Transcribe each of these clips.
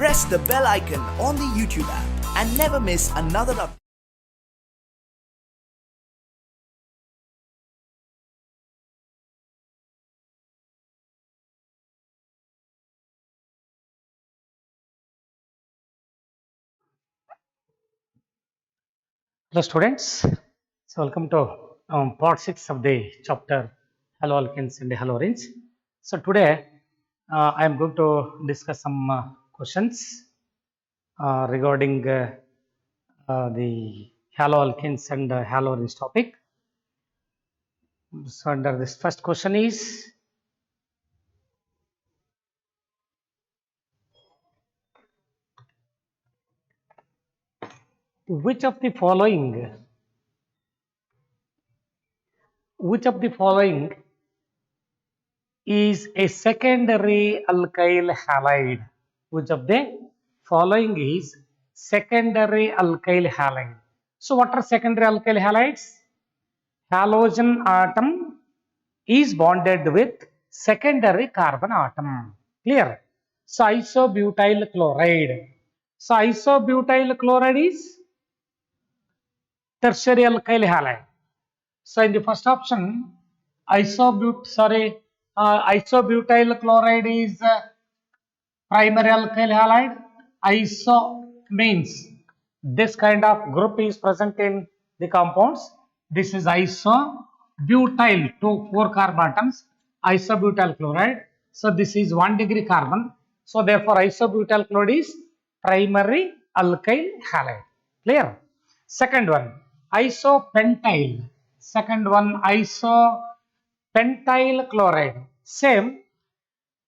press the bell icon on the YouTube app and never miss another update. Hello students, so welcome to part 6 of the chapter Haloalkanes and Haloarenes. So today I am going to discuss some questions regarding the haloalkanes and haloarenes topic. So under this first question is, which of the following is a secondary alkyl halide? Which of the following is secondary alkyl halide? So what are secondary alkyl halides? Halogen atom is bonded with secondary carbon atom. Clear? So isobutyl chloride. So isobutyl chloride is tertiary alkyl halide. So in the first option, isobutyl chloride is primary alkyl halide. Iso means this kind of group is present in the compounds. This is isobutyl, 4 carbon atoms, isobutyl chloride. So this is 1 degree carbon. So therefore isobutyl chloride is primary alkyl halide. Clear? Second one, isopentyl. Second one, isopentyl chloride. Same.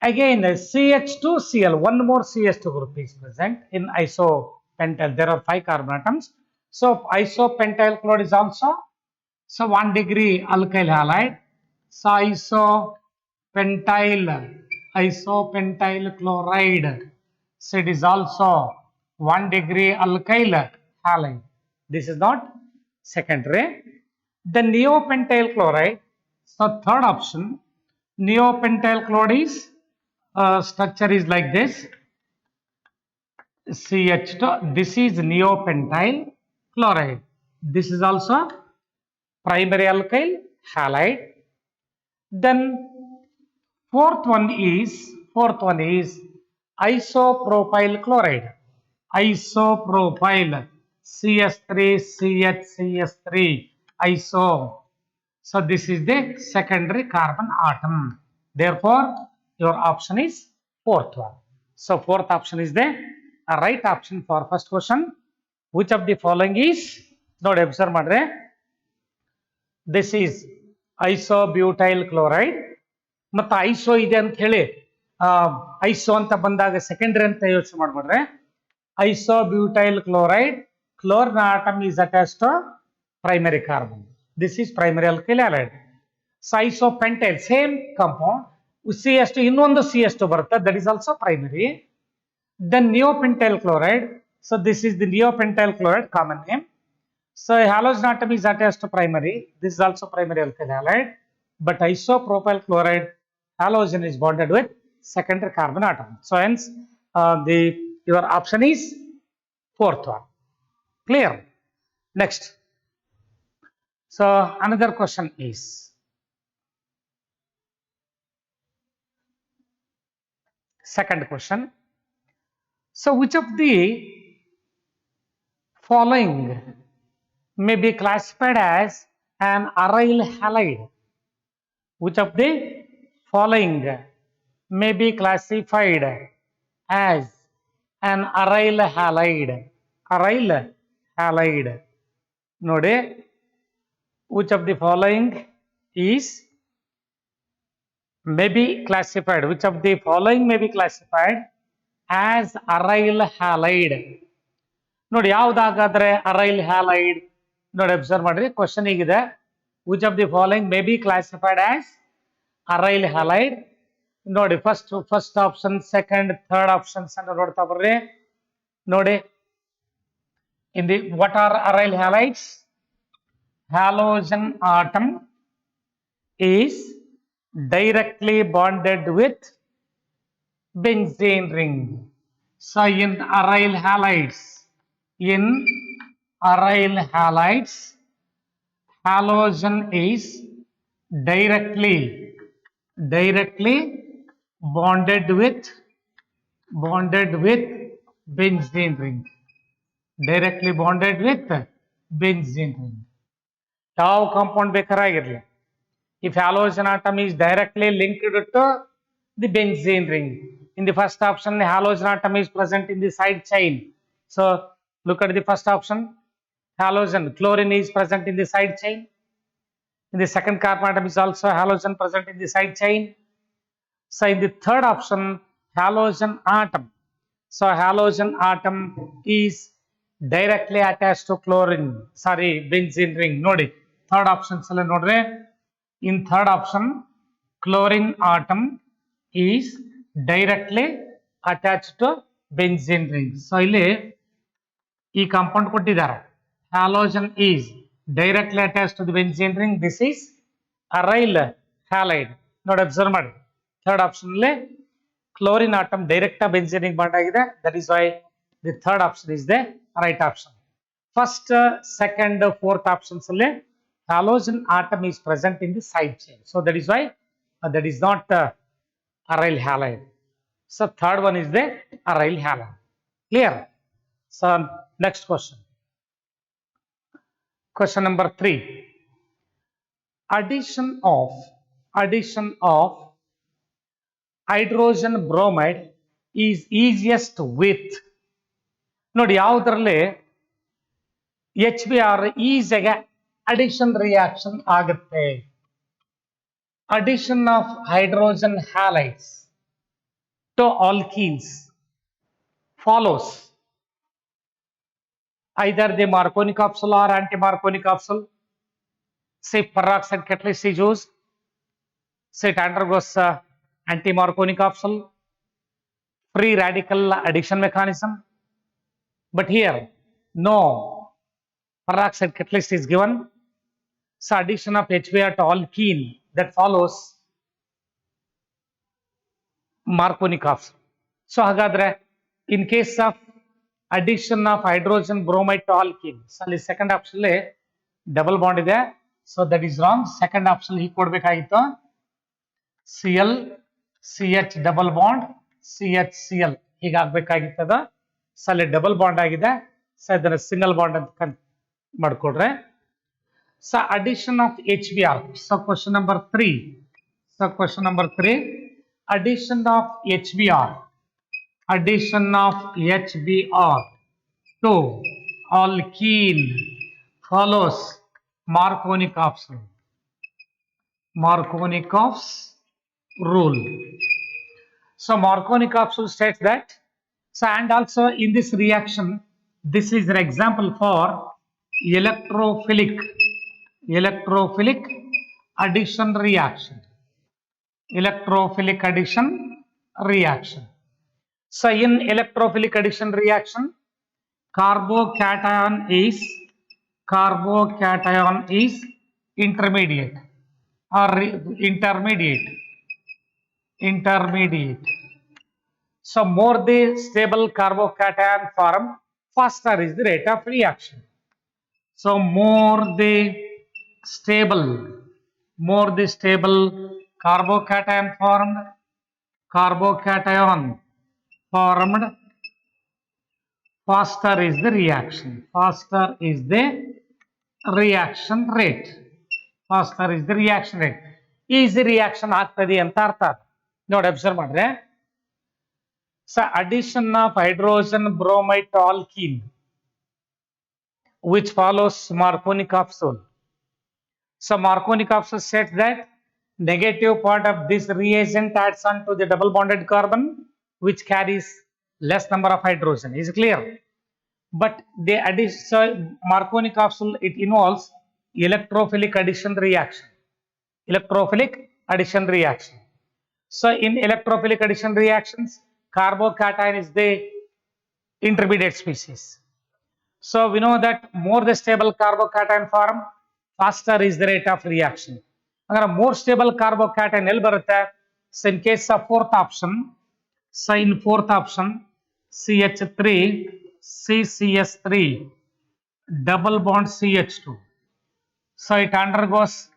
Again, CH2Cl, one more CH2 group is present in isopentyl. There are 5 carbon atoms. So isopentyl chloride is also 1 degree alkyl halide. So isopentyl chloride. So it is also 1 degree alkyl halide. This is not secondary. The neopentyl chloride. So third option, neopentyl chloride is structure is like this. CH2, this is neopentyl chloride. This is also primary alkyl halide. Then fourth one is isopropyl chloride. Isopropyl CH3 iso. So this is the secondary carbon atom. Therefore, your option is fourth one. So fourth option is the right option for first question. Which of the following is? Nodi observe madre. This is isobutyl chloride. ಮತ್ತು iso ಇದೆ ಅಂತ ಹೇಳಿ iso ಅಂತ ಬಂದಾಗ secondary ಅಂತ ಯೋಚನೆ ಮಾಡ್ಬಿಡ್ರೆ isobutyl chloride, chlorine atom is attached to primary carbon. This is primary alkyl halide. So isopentyl, same compound, CH2 ಇನ್ನೊಂದು CH2 ಬರುತ್ತೆ, that is also primary. Then neopentyl chloride, so this is the neopentyl chloride, common name. So halogen atom is attached to primary, this is also primary alkyl halide, but isopropyl chloride halogen is bonded with secondary carbon atom. So hence your option is fourth one. Clear? Next. So another question is, second question. So which of the following may be classified as an aryl halide? Which of the following may be classified as an aryl halide? Aryl halide. Node, which of the following is may be classified? Which of the following may be classified as aryl halide? ನೋಡಿ ಯಾವ್ದಾಗಾದ್ರೆ ಅರೈಲ್ halide ನೋಡಿ observe ಮಾಡ್ರಿ question ಹೀಗಿದೆ which of the following may be classified as aryl halide ನೋಡಿ first option second third options ಅನ್ನು ನೋಡ್ತಾ ಬರ್ರಿ ನೋಡಿ in the what are aryl halides? Halogen atom is directly bonded with benzene ring. So in aryl halides, halogen is directly bonded with benzene ring. Directly bonded with benzene ring. ಯಾವ compound ಬೇಕಾಗಿರಲಿ, if halogen atom is directly linked to the benzene ring. In the first option, the halogen atom is present in the side chain. So look at the first option. Halogen, chlorine is present in the side chain. In the second carbon atom is also halogen present in the side chain. So in the third option, halogen atom. So halogen atom is directly attached to chlorine. Sorry, benzene ring. Nodi. Third option sale nodre. In third option, chlorine atom is directly attached to benzene ring. So ಇಲ್ಲಿ ಈ compound ಕೊಟ್ಟಿದ್ದಾರೆ. Halogen is directly attached to the benzene ring. This is aryl halide. ನೋಡಿ observe ಮಾಡಿ. Third option ಅಲ್ಲಿ chlorine atom direct benzene ring bond ಆಗಿದೆ. That is why the third option is the right option. First, second, fourth options alle halogen atom is present in the side chain. So that is why that is not aryl halide. So third one is the aryl halide. Clear? So next question. Question number 3. Addition of hydrogen bromide is easiest with. ನೋಡಿ ಯಾವುದರಲ್ಲಿ HBr ಈಸಿಯಾಗಿ addition reaction ಆಗುತ್ತೆ. Addition of hydrogen halides to alkenes follows either the Marconi capsule or anti-Marconi capsule. Say peroxide catalyst is used. Say it undergoes anti-Marconi capsule, free radical addition mechanism. But here, no peroxide catalyst is given. So addition of HBr to alkene, that follows Marconi capsule. So hagadre, in case of addition of hydrogen bromide to alkene, so ಅಲ್ಲಿ second option ಅಲ್ಲಿ double bond ಇದೆ. So that is wrong. Second option ಹೀಗೆ ಕೊಡಬೇಕಾಗಿತ್ತು. Cl CH double bond CHCl ಹೀಗೆ ಆಗಬೇಕಾಗಿತ್ತದ. So ಅಲ್ಲಿ double bond ಆಗಿದೆ. So ಇದನ್ನ ಸಿಂಗಲ್ ಬಾಂಡ್ ಅಂತ ಮಾಡ್ಕೊಡ್ರೆ. So addition of HBr. So question number 3. Addition of HBr to alkene follows Marconi capsule. Marconi-Cox rule. So Marconi capsule states that. So and also in this reaction, this is an example for electrophilic addition reaction. Electrophilic addition reaction. So in electrophilic addition reaction, carbocation is intermediate or intermediate. So more the stable carbocation form, faster is the rate of reaction. So more the stable carbocation formed, faster is the reaction. Rate. Easy reaction ಆಗ್ತದೆ ಅಂತ ಅರ್ಥ. ನೋಡಿ observe ಮಾಡ್ರೆ. So addition of hydrogen bromide to alkene, which follows Marconi capsule. So Marconi capsule says that negative part of this reagent adds on to the double bonded carbon, which carries less number of hydrogen. Is clear? But the addition Marconi capsule, it involves electrophilic addition reaction. So in electrophilic addition reactions, carbocation is the intermediate species. So we know that more the stable carbocation form, faster is the rate of reaction. Agar more stable carbocation el barutte. So in case of fourth option, CH3 CCS3 double bond CH2. So it undergoes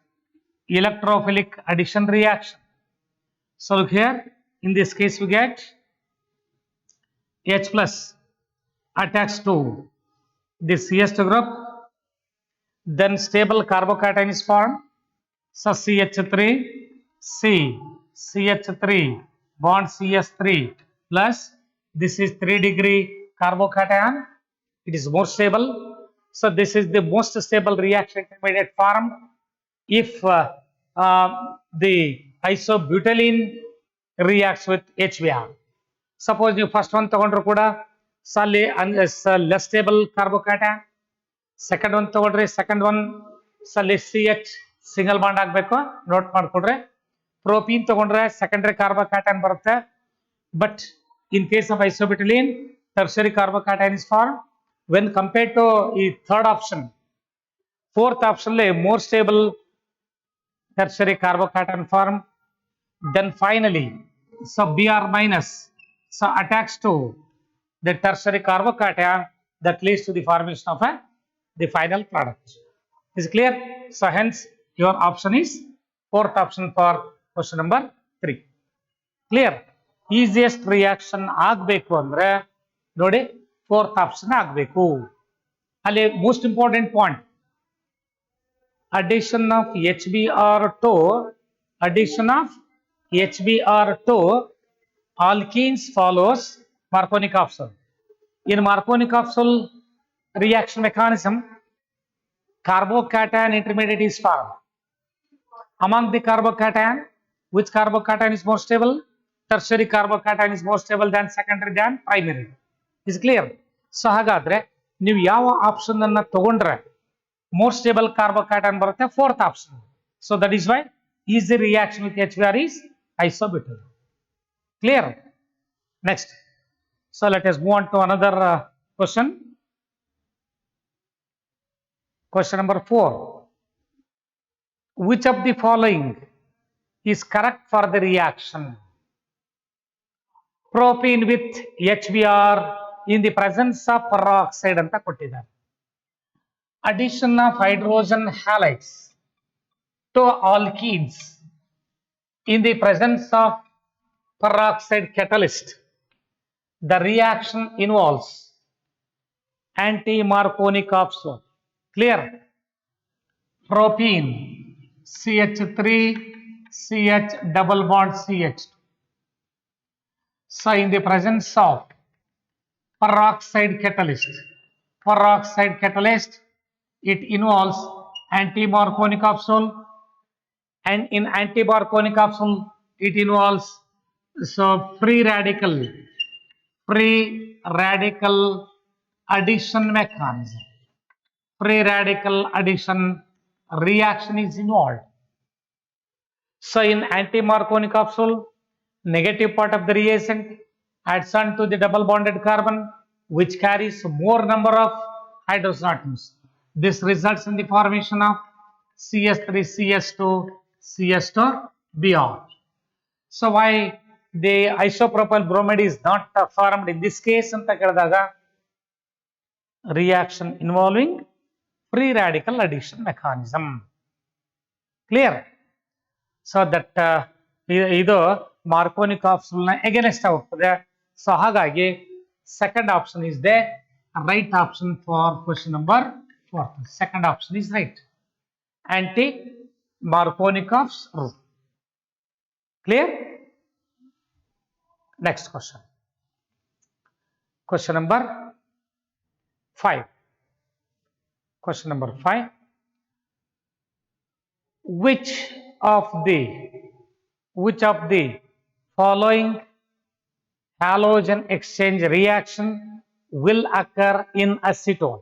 electrophilic addition reaction. So look here, in this case we get H plus attached to the CH2 group, then stable carbocation is formed. So CH3 C CH3 bond CS3 plus this is 3-degree carbocation. It is more stable. So this is the most stable reaction intermediate formed if the isobutylene reacts with HBr. Suppose you first one ತಗೊಂಡ್ರು ಕೂಡ less stable carbocation. Second one ತಗೊಂಡ್ರೆ second one less CH single bond ಆಗಬೇಕು, note ಮಾಡ್ಕೊಡ್ರೆ. Propene ತಗೊಂಡ್ರೆ secondary carbocation ಬರುತ್ತೆ, but in case of isobutylene tertiary carbocation is formed. When compared to the third option, fourth option more stable tertiary carbocation form. Then finally, so Br minus so attached to the tertiary carbocation that leads to the formation of the final product. Is clear? So hence your option is fourth option for question number 3. Clear? Easiest reaction ಆಗಬೇಕು ಅಂದ್ರೆ ನೋಡಿ fourth option ಆಗಬೇಕು. ಅಲ್ಲಿ most important point, addition of HBr to alkenes follows Marconi capsule. In Marconi capsule reaction mechanism, carbocation intermediate is formed. Among the carbocation, which carbocation is more stable? Tertiary carbocation is more stable than secondary than primary. Is clear? So ಹಾಗಾದ್ರೆ ನೀವು ಯಾವ option ಅನ್ನ ತಗೊಂಡ್ರೆ more stable carbocation ಬರುತ್ತೆ, fourth option. So that is why easy reaction with HBr is isobutyl. Clear? Next. So let us move on to another question. Question number 4. Which of the following is correct for the reaction? Propene with HBr in the presence of peroxide anta kottidare. Addition of hydrogen halides to alkenes in the presence of peroxide catalyst. The reaction involves anti-Marconi capsule. Clear? Propene CH3 CH double bond CH. So in the presence of peroxide catalyst, it involves anti-Marconi capsule, and in anti-Marconi capsule it involves free radical addition mechanism. Free radical addition reaction is involved. So in anti-Marconi capsule, negative part of the reagent adds on to the double bonded carbon, which carries more number of hydrogen atoms. This results in the formation of CS3CH2 Br. So why the isopropyl bromide is not formed in this case anta keladaga, reaction involving free radical addition mechanism. Clear? So that ಇದು Marconi capsule ನ against ಹೋಗ್ತದೆ. So ಹಾಗಾಗಿ second option is the right option for question number 4. Second option is right. Anti-Marconi capsule. Clear? Next question. Question number 5. Question number 5. Which of the following halogen exchange reaction will occur in acetone?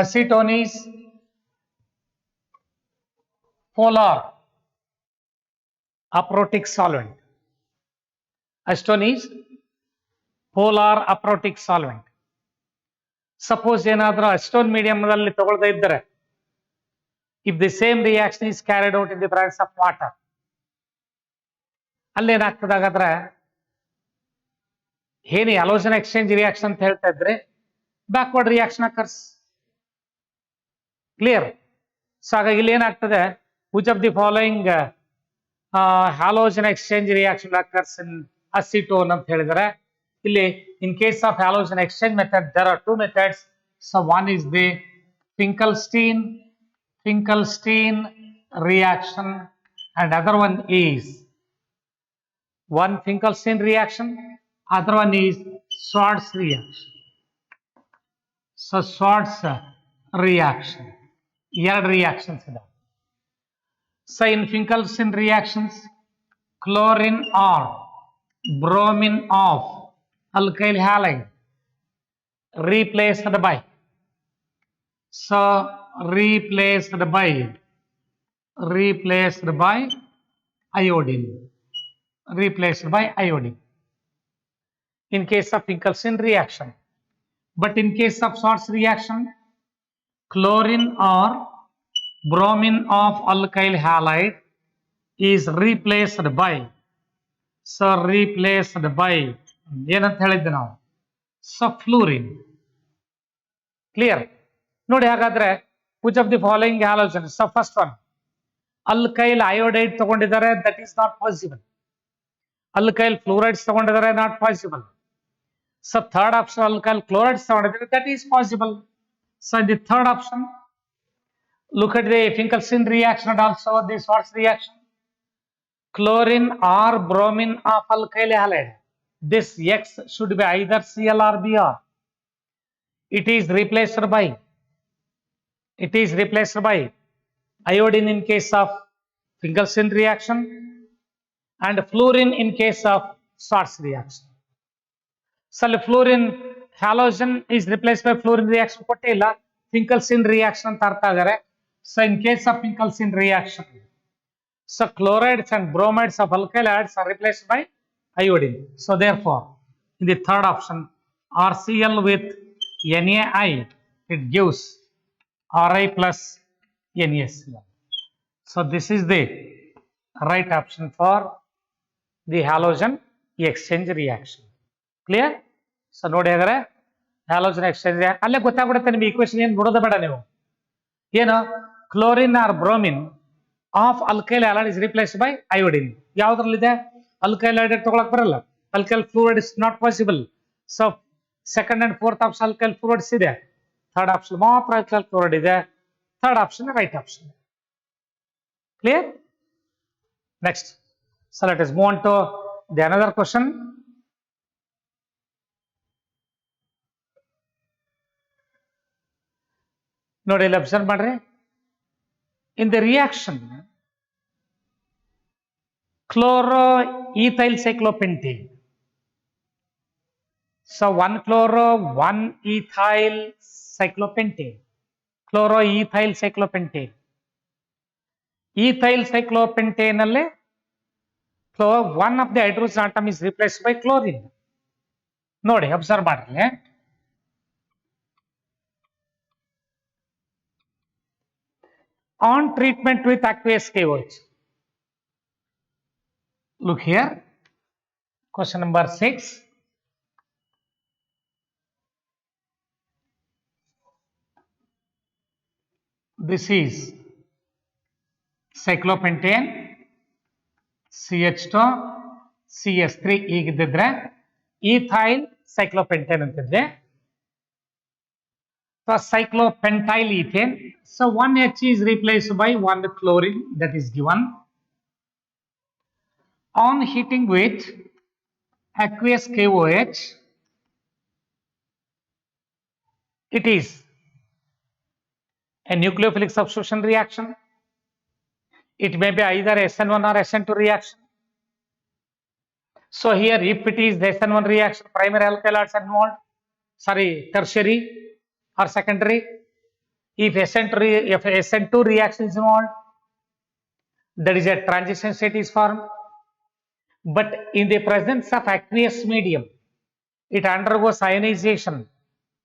Acetone is polar aprotic solvent. Acetone is polar aprotic solvent. Suppose ಏನಾದರೂ acetone medium ನಲ್ಲಿ ತಗೊಳ್ತಾ ಇದ್ದರೆ, if the same reaction is carried out in the presence of water, ಅಲ್ಲಿ ಏನಾಗ್ತದೆ ಹಾಗಾದ್ರೆ ಏನು halogen exchange reaction ಅಂತ ಹೇಳ್ತಾ ಇದ್ರೆ backward reaction occurs. Clear? So ಹಾಗಾಗಿ ಇಲ್ಲಿ ಏನಾಗ್ತದೆ, which of the following halogen exchange reaction occurs in acetone ಅಂತ ಹೇಳಿದರೆ, ಇಲ್ಲಿ in case of halogen exchange method there are two methods. So one is the Finkelstein reaction and other one is Finkelstein reaction, other one is Schwarz reaction. So Schwarz reaction, ಎರಡು reactions ಇದಾವೆ. So in Finkelstein reactions, chlorine or bromine of alkyl halide replaced by iodine. In case of Finkelstein reaction. But in case of Schwarz reaction, chlorine or bromine of alkyl halide is replaced by ಏನಂತ ಹೇಳಿದ್ದೆ ನಾವು, fluorine. Clear? ನೋಡಿ ಹಾಗಾದ್ರೆ which of the following halogens? So first one, alkyl iodide ತಗೊಂಡಿದ್ದಾರೆ, that is not possible. Alkyl fluorides ತಗೊಂಡಿದ್ದಾರೆ, not possible. So third option, alkyl chlorides ತಗೊಂಡಿದ್ದಾರೆ, that is possible. So in the third option, look at the Finkelstein reaction and also the Schwarz reaction. Chlorine or bromine of alkyl halide, this X should be either Cl or Br. It is replaced by iodine in case of Finkelstein reaction and fluorine in case of Schwarz reaction. So fluorine halogen is replaced by fluorine reaction ಕೊಟ್ಟಿಲ್ಲ, Finkelstein reaction ಅಂತ ಅರ್ಥ ಆದರೆ. So in case of Finkelstein reaction, so chlorides and bromides of alkyl halides are replaced by iodine. So therefore, in the third option, RCl with NaI, it gives Ri plus NaCl. So this is the right option for the halogen exchange reaction. Clear? So ನೋಡಿ ಹಾಗಾದ್ರೆ halogen exchange reaction ಅಲ್ಲೇ ಗೊತ್ತಾಗ್ಬಿಡುತ್ತೆ ನಿಮಗೆ. Equation ಏನು ನೋಡೋದ ಬೇಡ ನೀವು. ಏನು, chlorine or bromine of alkyl halide is replaced by iodine. ಯಾವ್ದ್ರಲ್ಲಿದೆ? alkyl halide ತಗೊಳಕ್ ಬರಲ್ಲ, alkyl fluoride is not possible. So second and fourth option alkyl fluorides ಇದೆ, third option ಮಾತ್ರ alkyl chloride ಇದೆ. Third option right option. Clear? Next, so let us move on to the another question. ನೋಡಿ ಇಲ್ಲಿ observe ಮಾಡ್ರಿ. In the reaction, chloroethyl cyclopentane. So 1-chloro 1-ethyl cyclopentane. Chloroethyl cyclopentane. Ethyl cyclopentane alle one of the hydrogen atom is replaced by chlorine. ನೋಡಿ observe ಮಾಡ್ರಿ. On treatment with aqueous KOH. Look here, question number 6. This is cyclopentane, CH2, CS3 ಹೀಗಿದ್ದಿದ್ರೆ ethyl cyclopentane ಅಂತಿದ್ದೆ. So cyclopentyl ethane. So 1H is replaced by 1 chlorine, that is given. On heating with aqueous KOH, it is a nucleophilic substitution reaction. It may be either SN1 or SN2 reaction. So here, if it is the SN1 reaction, primary alkyl are involved, tertiary or secondary. If SN2 reaction is involved, there is a transition state is formed. But in the presence of aqueous medium, it undergoes ionization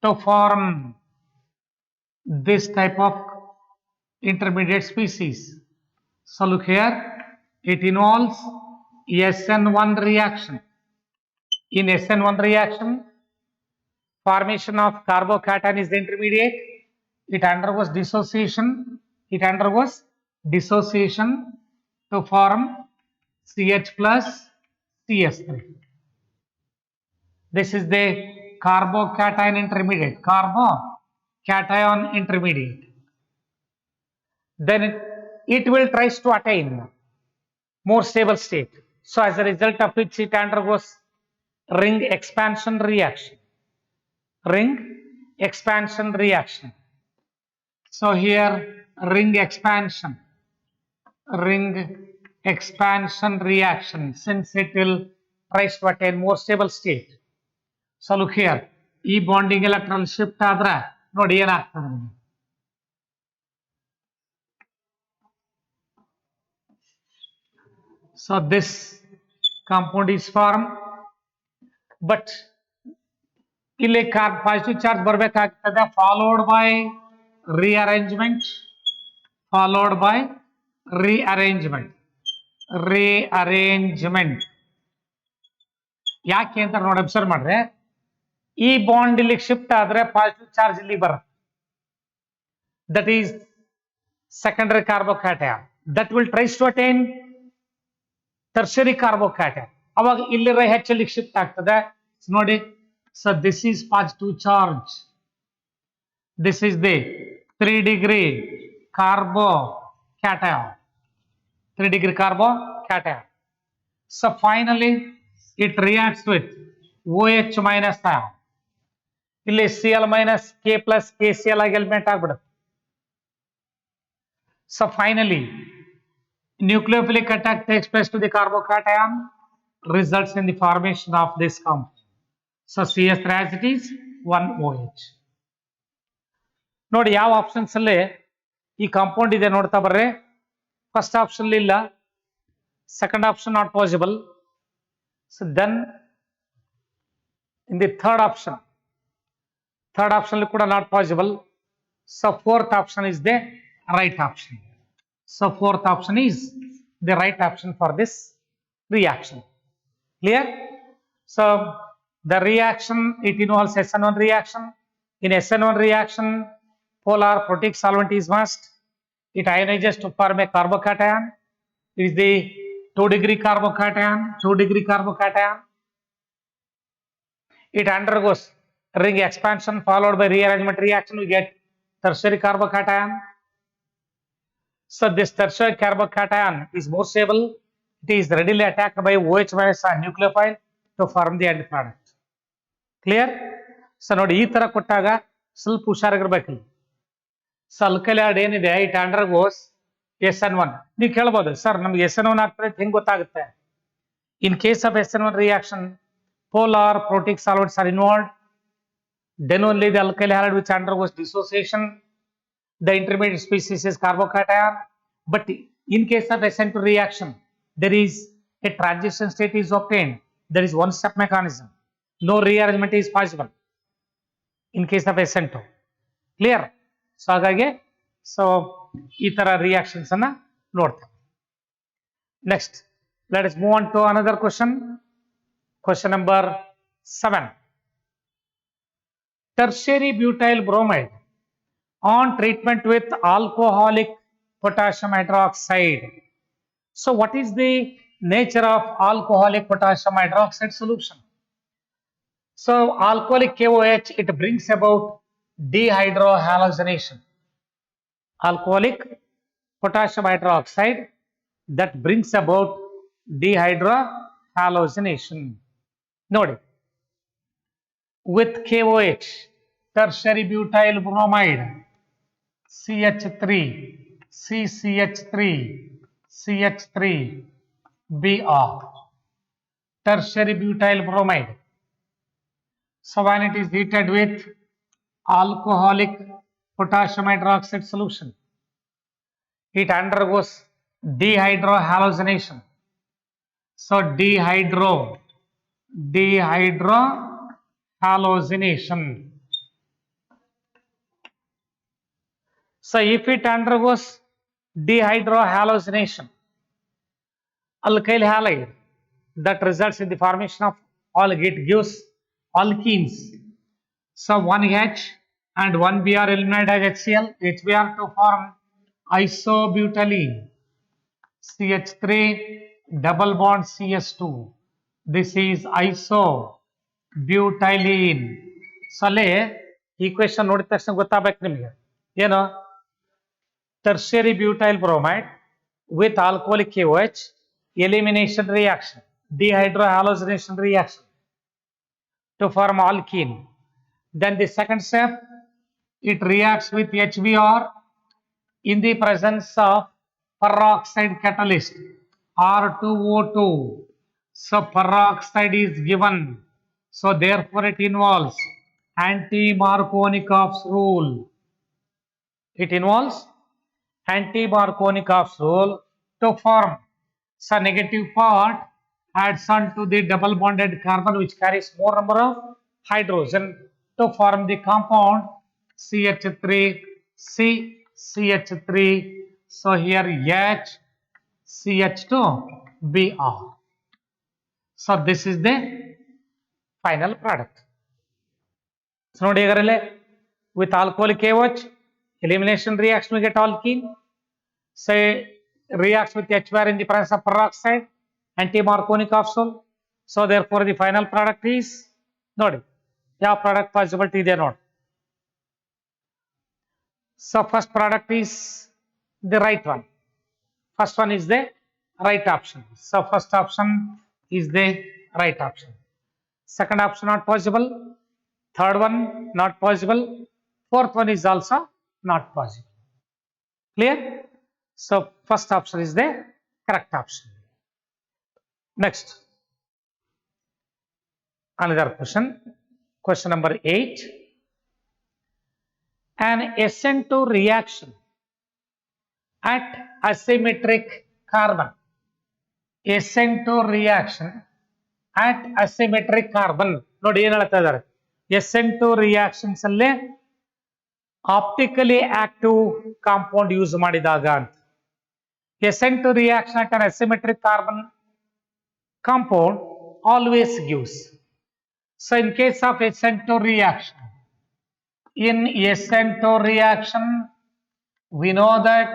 to form this type of intermediate species. So look here, it involves SN1 reaction. In SN1 reaction, formation of carbocation is the intermediate. It undergoes dissociation. It undergoes dissociation to form CH plus CS3. This is the carbocation intermediate. Carbocation intermediate. Then it will tries to attain more stable state. So as a result of which it undergoes ring expansion reaction. Ring expansion reaction. So here ring expansion reaction, since it will tries to attain more stable state. So look here, E bonding electron shift ಆದ್ರೆ ನೋಡಿ ಏನಾಗ್ತದೆ ನಿಮಗೆ. So this compound is formed, but ಇಲ್ಲಿ positive charge ಬರಬೇಕಾಗ್ತದೆ, followed by rearrangement. ಯಾಕೆ ಅಂತ ನೋಡಿ observe ಮಾಡ್ರೆ, ಈ ಬಾಂಡ್ ಇಲ್ಲಿ ಶಿಫ್ಟ್ ಆದ್ರೆ ಪಾಸಿಟಿವ್ ಚಾರ್ಜ್ ಇಲ್ಲಿ ಬರುತ್ತೆ, that is secondary carbocation, that will tries to attain tertiary carbocation. ಅವಾಗ ಇಲ್ಲಿರೋ ಹೆಚ್ಚು ಇಲ್ಲಿ ಶಿಫ್ಟ್ ಆಗ್ತದೆ ನೋಡಿ. So this is positive charge, this is the 3 degree carbocation. 3 degree carbocation. So finally it reacts with OH minus ion. ಇಲ್ಲಿ Cl minus K plus KCl ಆಗಿ element ಆಗ್ಬಿಡುತ್ತೆ. So finally nucleophilic attack takes place to the carbocation, results in the formation of this compound. So CS3 as it is 1OH. ನೋಡಿ ಯಾವ options ಅಲ್ಲಿ ಈ compound ಇದೆ ನೋಡ್ತಾ ಬರ್ರೆ. ಫಸ್ಟ್ ಆಪ್ಷನ್ ಇಲ್ಲ, second option not possible. So then in the third option ಕೂಡ not possible. So fourth option is the right option. So fourth option is the right option for this reaction. Clear? So the reaction, it involves SN1 reaction. In SN1 reaction, polar protic solvent is must. It ionizes to form a carbocation. It is the 2 degree carbocation. It undergoes ring expansion followed by rearrangement reaction. We get tertiary carbocation. So this tertiary carbocation is more stable. It is readily attacked by OH minus nucleophile to form the end product. Clear? So ನೋಡಿ ಈ ತರ ಕೊಟ್ಟಾಗ ಸ್ವಲ್ಪ ಹುಷಾರಾಗಿರ್ಬೇಕು. So alkali add ಏನಿದೆ, it undergoes SN1. ನೀವು ಕೇಳ್ಬೋದು sir ನಮ್ಗೆ SN1 ಆಗ್ತದೆ ಹೆಂಗ್ ಗೊತ್ತಾಗುತ್ತೆ? ಇನ್ case of SN1 reaction, polar protic solvents are involved. Then only the alkyl halide which undergoes dissociation, the intermediate species is carbocation. But in case of SN2 reaction, there is a transition state is obtained. There is one step mechanism. No rearrangement is possible in case of SN2. Clear? So ಹಾಗಾಗಿ so ಈ ತರ reactions ಅನ್ನ ನೋಡ್ತೇವೆ. Next let us move on to another question. Question number 7. Tertiary butyl bromide on treatment with alcoholic potassium hydroxide. So what is the nature of alcoholic potassium hydroxide solution? So alcoholic KOH, it brings about dehydrohallucination. Alcoholic potassium hydroxide that brings about dehydrohallucination. Nodi. With KOH, tertiary butyl bromide, CH3, CH3Br, tertiary butyl bromide. So when it is heated with alcoholic potassium hydroxide solution, it undergoes dehydrohallucination. So dehydrohallucination. So if it undergoes dehydrohallucination, alkyl halide, that results in the formation of it gives alkenes. So one H and one Br eliminated as HCl, HBr to form isobutylene. CH3 double bond CS2. This is isobutylene. So ಅಲ್ಲಿ equation ನೋಡಿದ ತಕ್ಷಣ ಗೊತ್ತಾಗಬೇಕು ನಿಮಗೆ ಏನು tertiary butyl bromide with alcoholic KOH elimination reaction, dehydrohalogenation reaction to form alkene. Then the second step, it reacts with HBr in the presence of peroxide catalyst R2O2. So peroxide is given. So therefore it involves anti-Markovnikov's rule. It involves anti-Markovnikov's rule to form. So negative part adds on to the double bonded carbon which carries more number of hydrogen to form the compound CH3, CH3. So here H, CH2, Br. So this is the final product. So ನೋಡಿ ಈಗರಲ್ಲೇ with alcoholic KOH elimination reaction we get alkene. Say reacts with HBr in the presence of peroxide, anti-Markovnikov's rule. So therefore the final product is ನೋಡಿ ಯಾವ product possibility ಇದೆ ನೋಡಿ. So first product is the right one. First one is the right option. So first option is the right option. Second option not possible. Third one not possible. Fourth one is also not possible. Clear? So first option is the correct option. Next. Another question. Question number 8. An SN2 reaction at asymmetric carbon. SN2 reaction at asymmetric carbon. ನೋಡಿ ಏನು ಹೇಳ್ತಾ ಇದ್ದಾರೆ SN2 reactions ಅಲ್ಲೇ optically active compound use ಮಾಡಿದಾಗ ಅಂತ SN2 reaction at an asymmetric carbon compound always gives. So in case of SN2 reaction, in SN2 reaction we know that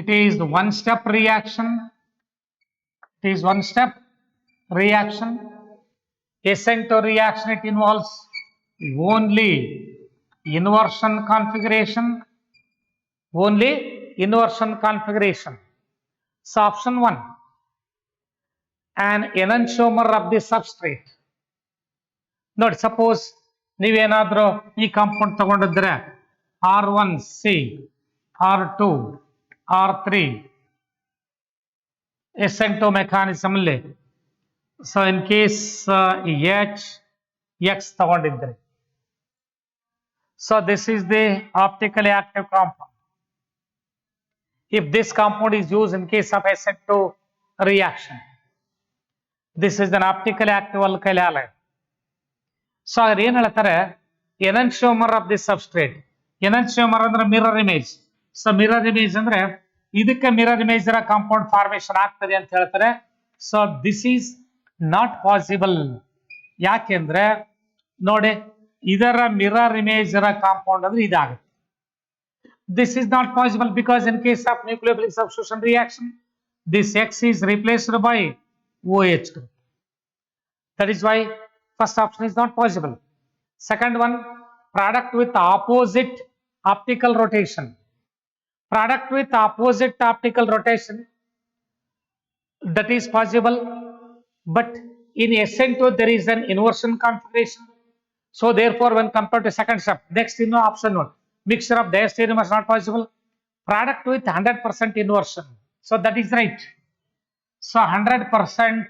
it is one step reaction. It is one step reaction. SN2 reaction, it involves only inversion configuration. Only inversion configuration. So option 1, an enantiomer of the substrate. ನೋಡಿ suppose ನೀವೇನಾದ್ರೂ ಈ compound ತಗೊಂಡಿದ್ರೆ R1C, R2, R3 SN2 mechanism ಅಲ್ಲಿ so in case H, X ತಗೊಂಡಿದ್ರೆ so this is the optically active compound. If this compound is used in case of SN2 reaction, this is an optically active alkyl halide. So ಅದ್ರ ಏನ್ ಹೇಳ್ತಾರೆ enantiomer of the substrate. enantiomer ಅಂದ್ರೆ mirror image. So mirror image ಅಂದ್ರೆ ಇದಕ್ಕೆ mirror image ಇರೋ compound formation ಆಗ್ತದೆ ಅಂತ ಹೇಳ್ತಾರೆ. So this is not possible. ಯಾಕೆಂದ್ರೆ ನೋಡಿ ಇದರ ಮಿರರ್ ಇಮೇಜ್ ಇರೋ ಕಾಂಪೌಂಡ್ ಅಂದ್ರೆ ಇದಾಗುತ್ತೆ. This is not possible because in case of nucleophilic substitution reaction, this X is replaced by OH group. That is why first option is not possible. Second one, product with opposite optical rotation. Product with opposite optical rotation, that is possible, but in SN2 there is an inversion configuration. So therefore when compared to second step, next in option 1, mixture of diastereomers is not possible. Product with 100% inversion. So that is right. So 100%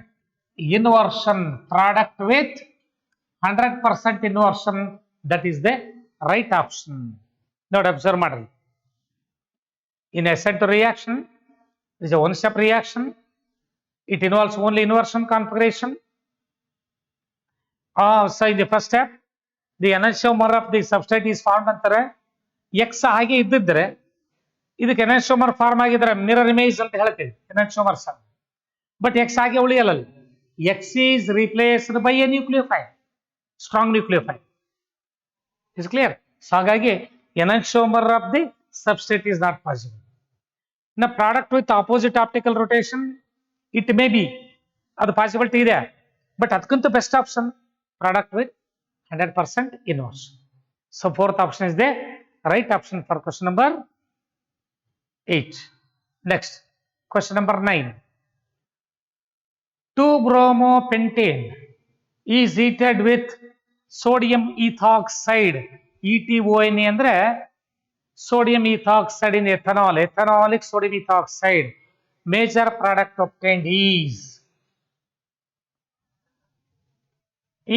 inversion, product with 100% inversion, that is the right option. Now observe model. In SN2 reaction, it is a one step reaction. It involves only inversion configuration. So in the first step, the enantiomer of the substrate is formed ಅಂತಾರೆ. X ಹಾಗೆ ಇದ್ದಿದ್ರೆ ಇದಕ್ಕೆ enantiomer form ಆಗಿದ್ರೆ mirror image ಅಂತ ಹೇಳ್ತೀವಿ enantiomer sir. But X ಹಾಗೆ ಉಳಿಯಲ್ಲ. X is replaced by a nucleophile, strong nucleophile. Is clear? So ಹಾಗಾಗಿ enantiomer of the substrate is not possible. Now product with opposite optical rotation, it may be ಅದು possibility ಇದೆ, but ಅದಕ್ಕಿಂತ best option product with 100% inverse. So fourth option is the right option for question number 8. Next, question number 9. 2-bromopentane is heated with sodium ethoxide. ETONA ಅಂದ್ರೆ sodium ethoxide in ethanol, ethanolic sodium ethoxide. Major product obtained is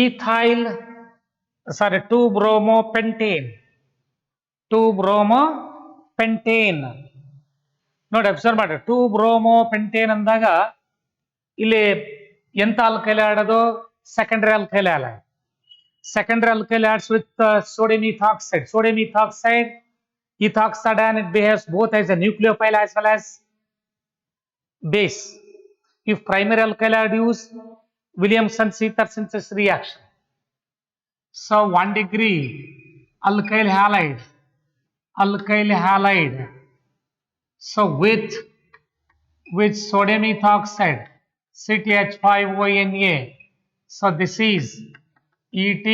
ethyl, 2-bromopentane. 2-bromopentane. ನೋಡಿ observe ಮಾಡ್ರಿ, 2-bromopentane ಅಂದಾಗ ಇಲ್ಲಿ ಎಂತ alkyl ಆಡೋದು? Secondary alkyl add. Secondary alkyl adds with sodium ethoxide. Sodium ethoxide, ethoxide, and it behaves both as a nucleophile as well as base. If primary alkyl add use Williamson's ether synthesis reaction. So 1 degree alkyl halide. So with sodium ethoxide, CTH5ONA. So this is ET,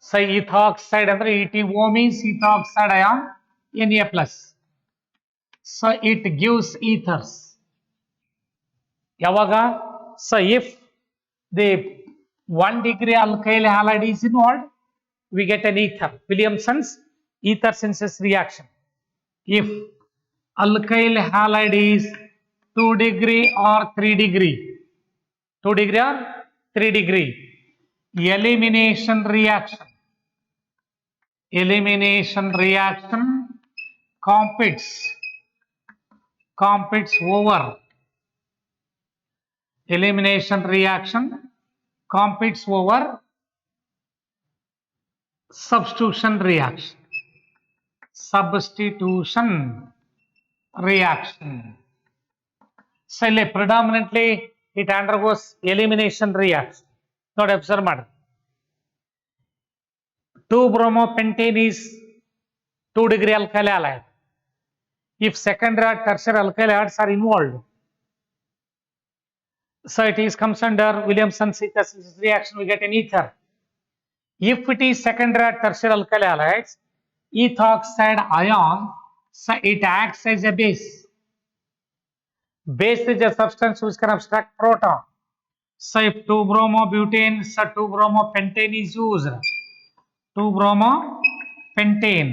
so ethoxide ಅಂದ್ರೆ ETO means ethoxide ion Na plus. So it gives ethers. ಯಾವಾಗ? So if the 1 degree alkyl halide is involved, we get an ether. Williamson's ether synthesis reaction. If alkyl halide is 2 degree or 3 degree, 2 degree or 3 degree, elimination reaction competes over substitution reaction. So predominantly it undergoes elimination reaction. Not observe matter. 2-bromopentane is 2 degree alkyl halide. If secondary or tertiary alkyl halides are involved, so it is comes under Williamson's ether synthesis reaction, we get an ether. If it is secondary or tertiary alkyl halides, ethoxide ion, so it acts as a base. Base is a substance which can obstruct proton. So if 2-bromobutane, so 2-bromopentane is used. 2-bromopentane.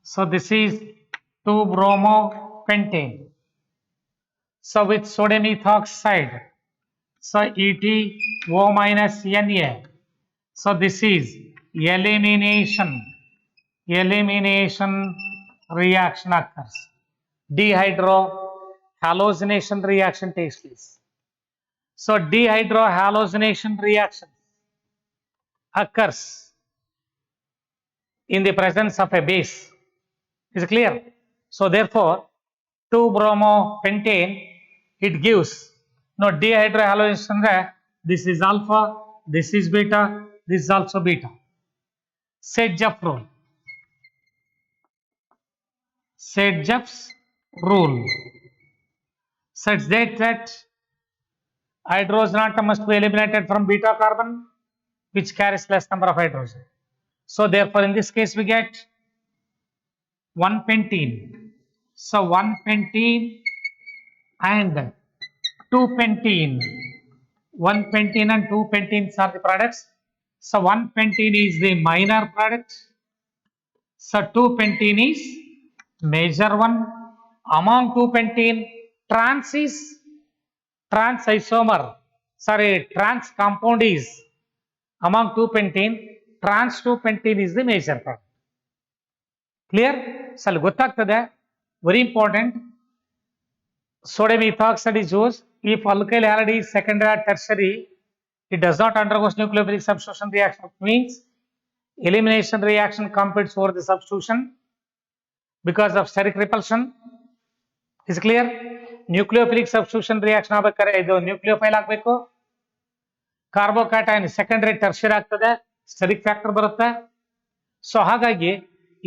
So this is 2-bromopentane. So with sodium ethoxide, so ETO minus Na. So this is elimination reaction occurs. Dehydrohallucination reaction takes place. So dehydrohallucination reaction occurs in the presence of a base. Is it clear? So therefore 2-bromopentane, it gives dehydrohallucination. This is alpha, this is beta, this is also beta. Sedgwick's rule such that hydrogen atom must be eliminated from beta carbon which carries less number of hydrogen. So therefore in this case we get 1 pentene. So 1 pentene and 2 pentene. 1 pentene and 2 pentenes are the products. So 1 pentene is the minor product. So 2 pentene is major one. Among 2 pentene, trans compound is among 2 pentene, trans 2 pentene is the major product. Clear? So ಗೊತ್ತಾಗ್ತದೆ, very important. Sodium ethoxide is used. If alkyl halide is secondary or tertiary, it does not undergo nucleophilic substitution reaction. It means elimination reaction competes over the substitution because of steric repulsion. Is clear? Nucleophilic substitution reaction ಆಗ್ಬೇಕಾದ್ರೆ ಇದು nucleophile ಆಗಬೇಕು. Carbocation secondary tertiary ಆಗ್ತದೆ, steric factor ಬರುತ್ತೆ. So ಹಾಗಾಗಿ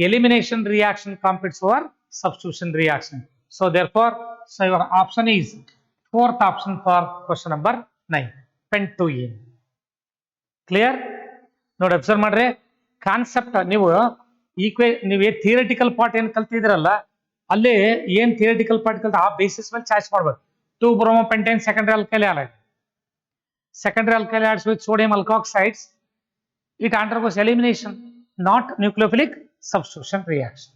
elimination reaction competes over substitution reaction. So therefore so your option is fourth option for question number 9, pen 2A. Clear? ನೋಡಿ observe ಮಾಡ್ರಿ, concept ನೀವು ನೀವು ಥಿಯರಿಟಿಕಲ್ ಪಾರ್ಟ್ ಏನ್ ಕಲ್ತಿದ್ರಲ್ಲ, ಅಲ್ಲಿ ಏನ್ ಥಿಯರಿಟಿಕಲ್ ಪಾರ್ಟ್ ಕಲ್ತ ಆ ಬೇಸಿಸ್ ಮೇಲೆ ಚಾಯ್ಸ್ ಮಾಡ್ಬೇಕು. 2 bromopentane secondary alkyl halide. Secondary alkyl halides with sodium alkoxides, it undergoes elimination, not nucleophilic substitution reaction.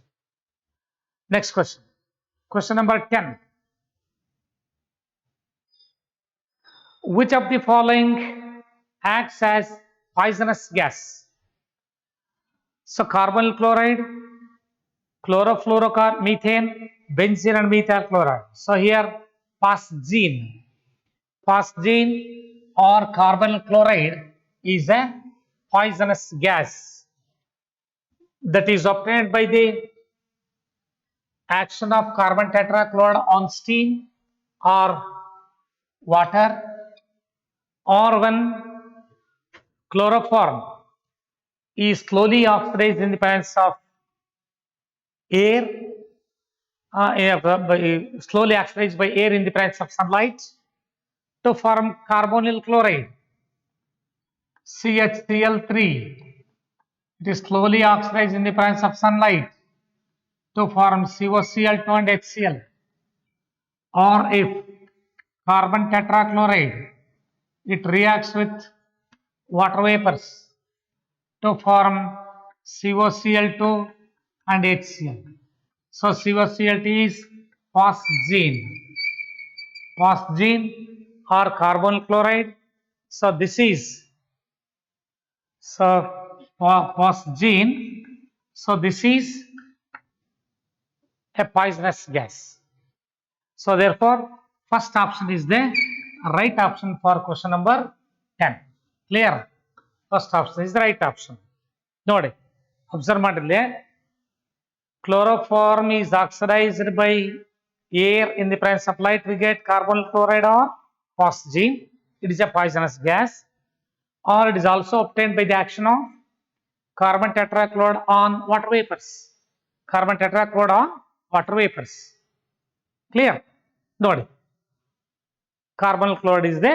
Next question. Question number 10. Which of the following acts as poisonous gas? So carbonyl chloride, chlorofluoromethane, benzene and methyl chloride. So here phosgene or carbonyl chloride is a poisonous gas that is obtained by the action of carbon tetrachloride on steam or water, or when chloroform is slowly oxidized in the presence of air, slowly oxidized by air in the presence of sunlight to form carbonyl chloride, CHCl3. It is slowly oxidized in the presence of sunlight to form COCl2 and HCl. Or if carbon tetrachloride, it reacts with water vapors to form COCl2 and HCl. So COCl2 is phosgene or carbonyl chloride. So this is phosgene. So this is a poisonous gas. So therefore first option is the right option for question number 10. Clear? First option is the right option. ನೋಡಿ observe ಮಾಡಿರ್ಲಿ, chloroform is oxidized by air in the presence of light, we get carbonyl chloride or phosgene. It is a poisonous gas. Or it is also obtained by the action of carbon tetrachloride on water vapors. Carbon tetrachloride on water vapors. Clear? ನೋಡಿ, carbonyl chloride is the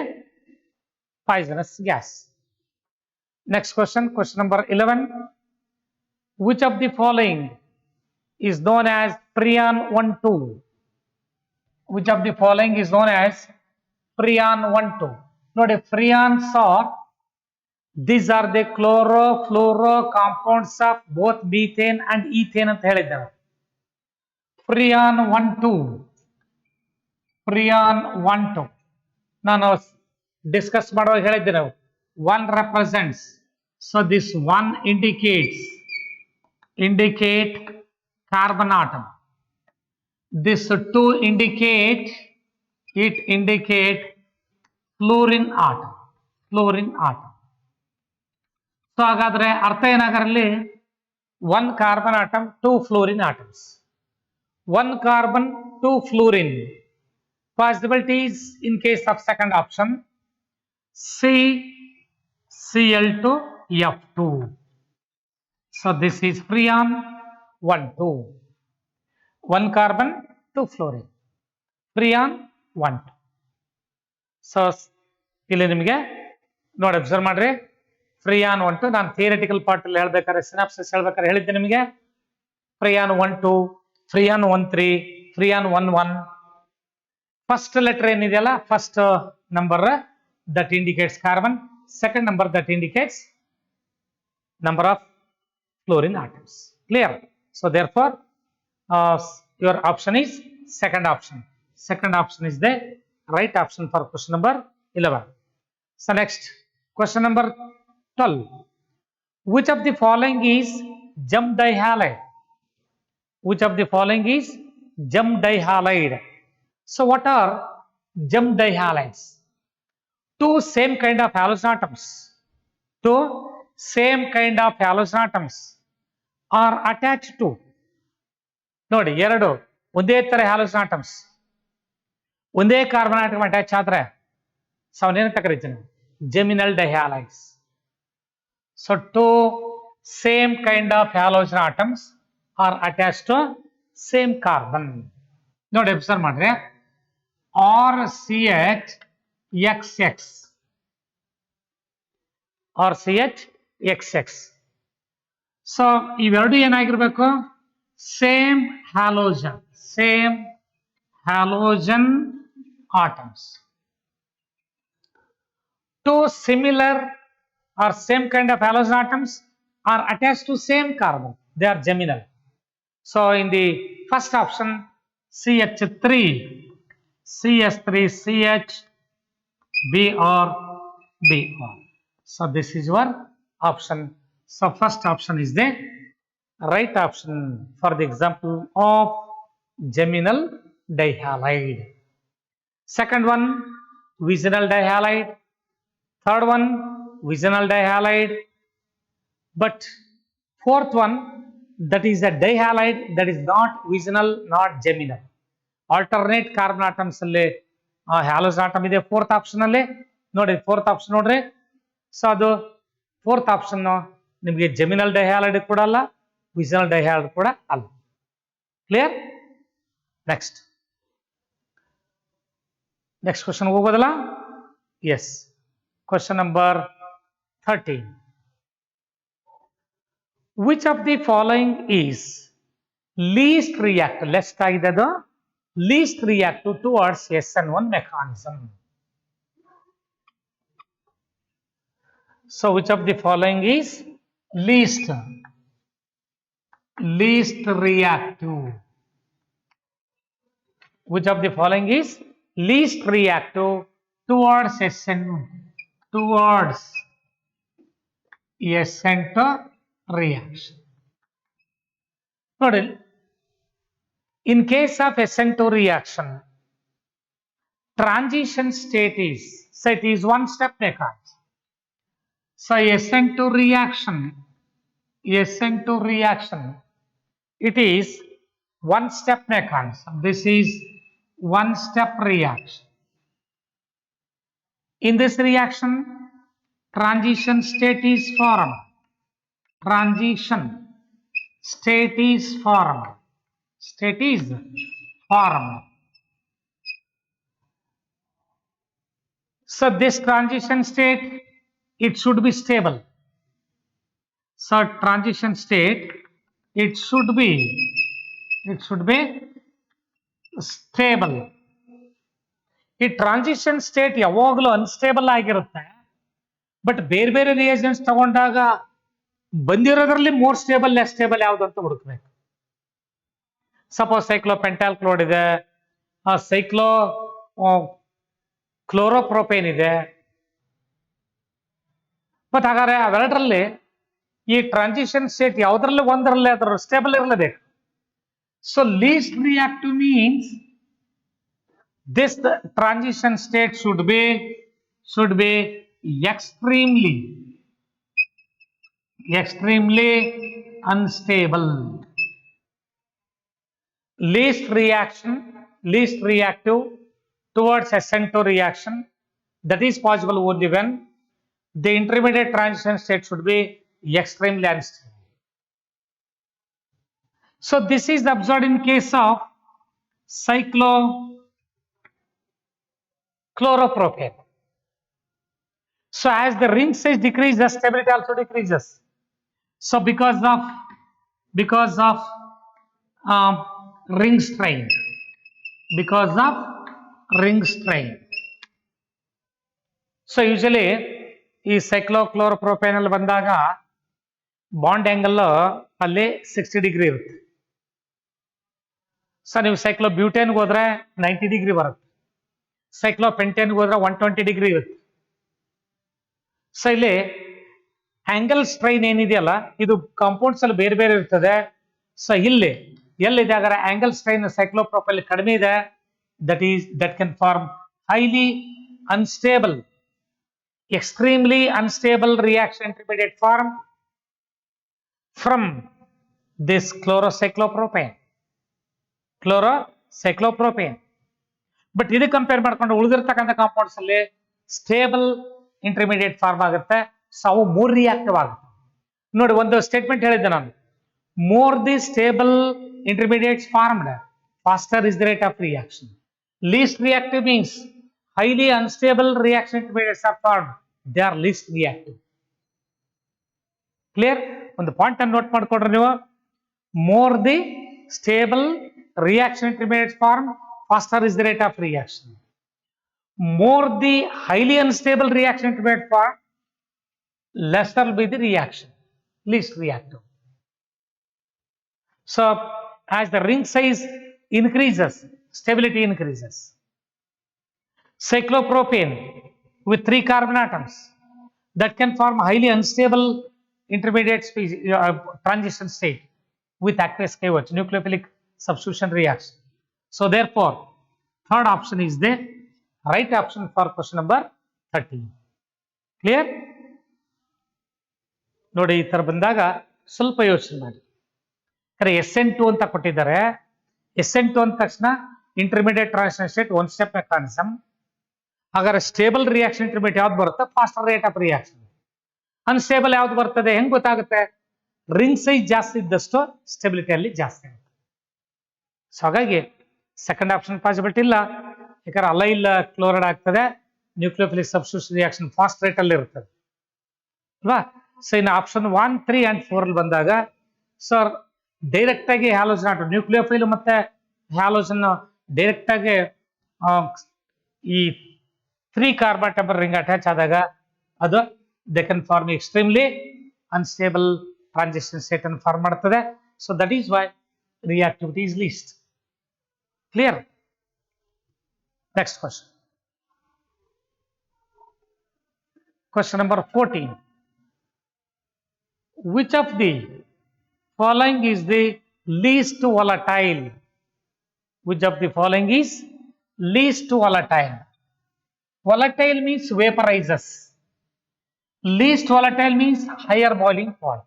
poisonous gas. Next question, question number 11. Which of the following is known as Freon 1,2? Which of the following is known as Freon 1,2? ನೋಡಿ, freons are, these are the chlorofluoro compounds of both methane and ethane ಅಂತ ಹೇಳಿದ್ದಾರೆ. Freon 1,2 ನಾನು discuss ಮಾಡುವಾಗ ಹೇಳಿದ್ದೆ ನಾವು, 1 represents, so this 1 indicate carbon atom, this 2 indicate fluorine atom. So ಹಾಗಾದ್ರೆ ಅರ್ಥ ಏನಾಗರಲ್ಲಿ, 1 carbon atom 2 fluorine atoms, 1 carbon 2 fluorine. Possibilities in case of second option, CCl2F2. So this is Freon 1,2, 1 carbon 2 fluorine, Freon 1,2. So ಇಲ್ಲಿ ನಿಮಗೆ ನೋಡಿ observe ಮಾಡ್ರಿ, Freon 1,2 ನಾನು theoretical part ಅಲ್ಲಿ ಹೇಳ್ಬೇಕಾದ್ರೆ synopsis ಹೇಳ್ಬೇಕಾದ್ರೆ ಹೇಳಿದ್ದೆ ನಿಮಗೆ, Freon 1,2, Freon 1,3, Freon 1,1. First letter ಏನಿದೆಯಲ್ಲ, first number that indicates carbon, second number that indicates number of fluorine atoms. Clear? So therefore your option is second option. Second option is the right option for question number 11. So next, question number 12. Which of the following is jump dihalide? Which of the following is jump dihalide? So what are jump dihalides? Two same kind of halogen atoms are attached to, ನೋಡಿ ಎರಡು ಒಂದೇ ತರ halogen atoms ಒಂದೇ carbon atom attach ಆದ್ರೆ ಅವನೇನಂತ ಕರಿತೀನಿ geminal dihalides. So two same kind of halogen atoms are attach to same carbon. ನೋಡಿ observe ಮಾಡ್ರಿ, R C H X X R C H X X. So ಇವೆರಡು ಏನಾಗಿರ್ಬೇಕು, same halogen atoms. Two similar or same kind of halogen atoms are attached to same carbon. They are geminal. So in the first option, CH3, CS3, CH, Br, Br. So this is your option. So first option is the right option for the example of geminal dihalide. Second one, vicinal dihalide. Third one, vicinal dihalide. But fourth one, that is a dihalide that is not vicinal, not geminal. Alternate carbon atoms alle halogen atom ide fourth option alle ನೋಡಿ, fourth option ನೋಡ್ರಿ. So ಅದು fourth option ನಿಮಗೆ geminal dihalide ಕೂಡ ಅಲ್ಲ, vicinal dihalide ಕೂಡ ಅಲ್ಲ. Clear? Next question ಹೋಗೋದಲ್ಲ? Yes. Question number 13. Which of the following is least reactive? Let's try the least reactive towards SN1 mechanism. So which of the following is least reactive? Which of the following is least reactive towards SN1? Towards SN2 reaction. Notice, in case of SN2 reaction, transition state is, so it is one step mechanism. So SN2 reaction, it is one step mechanism. This is one step reaction. In this reaction, transition state is formed. Transition state is formed. So this transition state, it should be stable. So transition state, it should be stable. ಈ transition state ಯಾವಾಗಲೂ unstable ಆಗಿರುತ್ತೆ. But ಬೇರೆ ಬೇರೆ reagents ತಗೊಂಡಾಗ ಬಂದಿರೋದ್ರಲ್ಲಿ more stable, less stable ಯಾವ್ದು ಅಂತ ಹುಡುಕ್ಬೇಕು. Suppose ಸೈಕ್ಲೋಪೆಂಟಾಲ್ chloride ಇದೆ, ಸೈಕ್ಲೋ ಕ್ಲೋರೋಪ್ರೋಪೇನ್ ಇದೆ. ಮತ್ತೆ ಹಾಗಾದ್ರೆ ಅವೆರಡರಲ್ಲಿ ಈ ಟ್ರಾನ್ಸಿಷನ್ ಸ್ಟೇಟ್ ಯಾವ್ದ್ರಲ್ಲಿ ಒಂದರಲ್ಲಿ ಅದರ ಸ್ಟೇಬಲ್ ಇರಲೇಬೇಕು. So list reactive means this transition state should be extremely unstable. Least reactive towards SN2 reaction, that is possible only when the intermediate transition state should be extremely unstable. So this is observed in case of cyclohexyl So as the ring size decreases, the stability also decreases. So because of ring strain, So usually ಈ cyclochloropropanol ಅಲ್ಲಿ ಬಂದಾಗ bond angle ಅಲ್ಲಿ 60 degree ಇರುತ್ತೆ. So ನೀವು ಸೈಕ್ಲೋಬ್ಯೂಟೇನ್ಗೆ ಹೋದ್ರೆ 90 degree ಬರುತ್ತೆ. ಸೈಕ್ಲೋಪೆಂಟೇನ್ಗೆ ಹೋದ್ರೆ 120 degree ಇರುತ್ತೆ. ಸೊ ಇಲ್ಲಿ ಆಂಗಲ್ ಸ್ಟ್ರೈನ್ ಏನಿದೆಯಲ್ಲ, ಇದು ಕಾಂಪೌಂಡ್ಸ್ ಅಲ್ಲಿ ಬೇರೆ ಬೇರೆ ಇರ್ತದೆ. ಸೊ ಇಲ್ಲಿ ಎಲ್ಲಿದೆ ಹಾಗಾದ್ರೆ ಆಂಗಲ್ ಸ್ಟ್ರೈನ್ ಸೈಕ್ಲೋಪ್ರೋಪೈಲ್ ಕಡಿಮೆ ಇದೆ, that can form highly unstable, extremely unstable reaction intermediate form from this chlorocyclopropane. But ಇದಕ್ಕೆ ಕಂಪೇರ್ ಮಾಡ್ಕೊಂಡು ಉಳಿದಿರ್ತಕ್ಕಂಥ ಕಾಂಪೌಂಡ್ಸ್ ಅಲ್ಲಿ ಸ್ಟೇಬಲ್ ಇಂಟರ್ಮೀಡಿಯೇಟ್ ಫಾರ್ಮ್ ಆಗುತ್ತೆ. ಸೊ ಅವು ಮೂರ್ ರಿಯಾಕ್ಟಿವ್ ಆಗುತ್ತೆ. ನೋಡಿ ಒಂದು ಸ್ಟೇಟ್ಮೆಂಟ್ ಹೇಳಿದ್ದೆ ನಾನು, more the stable intermediates formed, faster is the rate of reaction. Least reactive means highly unstable reaction intermediates are formed. They are least reactive. Clear? ಒಂದು point ಅನ್ನು note ಮಾಡ್ಕೊಡ್ರಿ ನೀವು. More the stable reaction intermediates formed, faster is the rate of reaction. More the highly unstable reaction intermediate formed, lesser will be the reaction, least reactive. So as the ring size increases, stability increases. Cyclopropane with 3 carbon atoms that can form highly unstable intermediate transition state with aqueous KOH, nucleophilic substitution reaction. So therefore, third option is the right option for question number 13. Clear? ನೋಡಿ ಈ ತರ ಬಂದಾಗ ಸ್ವಲ್ಪ ಯೋಚನೆ ಮಾಡಿ. SN2 ಅಂತ ಕೊಟ್ಟಿದ್ದಾರೆ. SN2 ಅಂದ ತಕ್ಷಣ intermediate transition state one step mechanism. ಹಾಗಾದ್ರೆ ಸ್ಟೇಬಲ್ ರಿಯಾಕ್ಷನ್ ಇಂಟರ್ಮೀಡಿಯೇಟ್ ಯಾವ್ದು ಬರುತ್ತೆ? Faster rate of reaction. Unstable ಯಾವ್ದು ಬರ್ತದೆ? ಹೆಂಗ್ ಗೊತ್ತಾಗುತ್ತೆ? ರಿಂಗ್ ಸೈಜ್ ಜಾಸ್ತಿ ಇದ್ದಷ್ಟು ಸ್ಟೆಬಿಲಿಟಿ ಅಲ್ಲಿ ಜಾಸ್ತಿ ಆಗುತ್ತೆ. ಸೊ ಹಾಗಾಗಿ ಸೆಕೆಂಡ್ ಆಪ್ಷನ್ ಪಾಸಿಬಿಲಿಟಿ ಇಲ್ಲ. ಯಾಕಂದ್ರೆ ಅಲೈಲ್ ಕ್ಲೋರೈಡ್ ಆಗ್ತದೆ, nucleophilic substitution reaction fast rate ಅಲ್ಲಿ ಇರ್ತದೆ ಅಲ್ವಾ? ಸೊ ಇನ್ನು ಆಪ್ಷನ್ 1, 3 and 4 ಅಲ್ಲಿ ಬಂದಾಗ ಸರ್ ಡೈರೆಕ್ಟ್ ಆಗಿ ಹ್ಯಾಲೋಜನ್ ಆಟೋ ನ್ಯೂಕ್ಲಿಯೋಫೈಲ್ ಮತ್ತೆ ಹ್ಯಾಲೋಜನ್ ಡೈರೆಕ್ಟ್ ಆಗಿ ಈ 3 ಕಾರ್ಬನ್ ಟೆಂಪರ್ ರಿಂಗ್ ಅಟ್ಯಾಚ್ ಆದಾಗ ಅದು they can form extremely unstable transition state ಅನ್ನು ಫಾರ್ಮ್ ಮಾಡ್ತದೆ. So that is why reactivity is least. Clear? Next question. Question number 14. Which of the following is the least volatile? Which of the following is least volatile? Volatile means vaporizes. Least volatile means higher boiling point.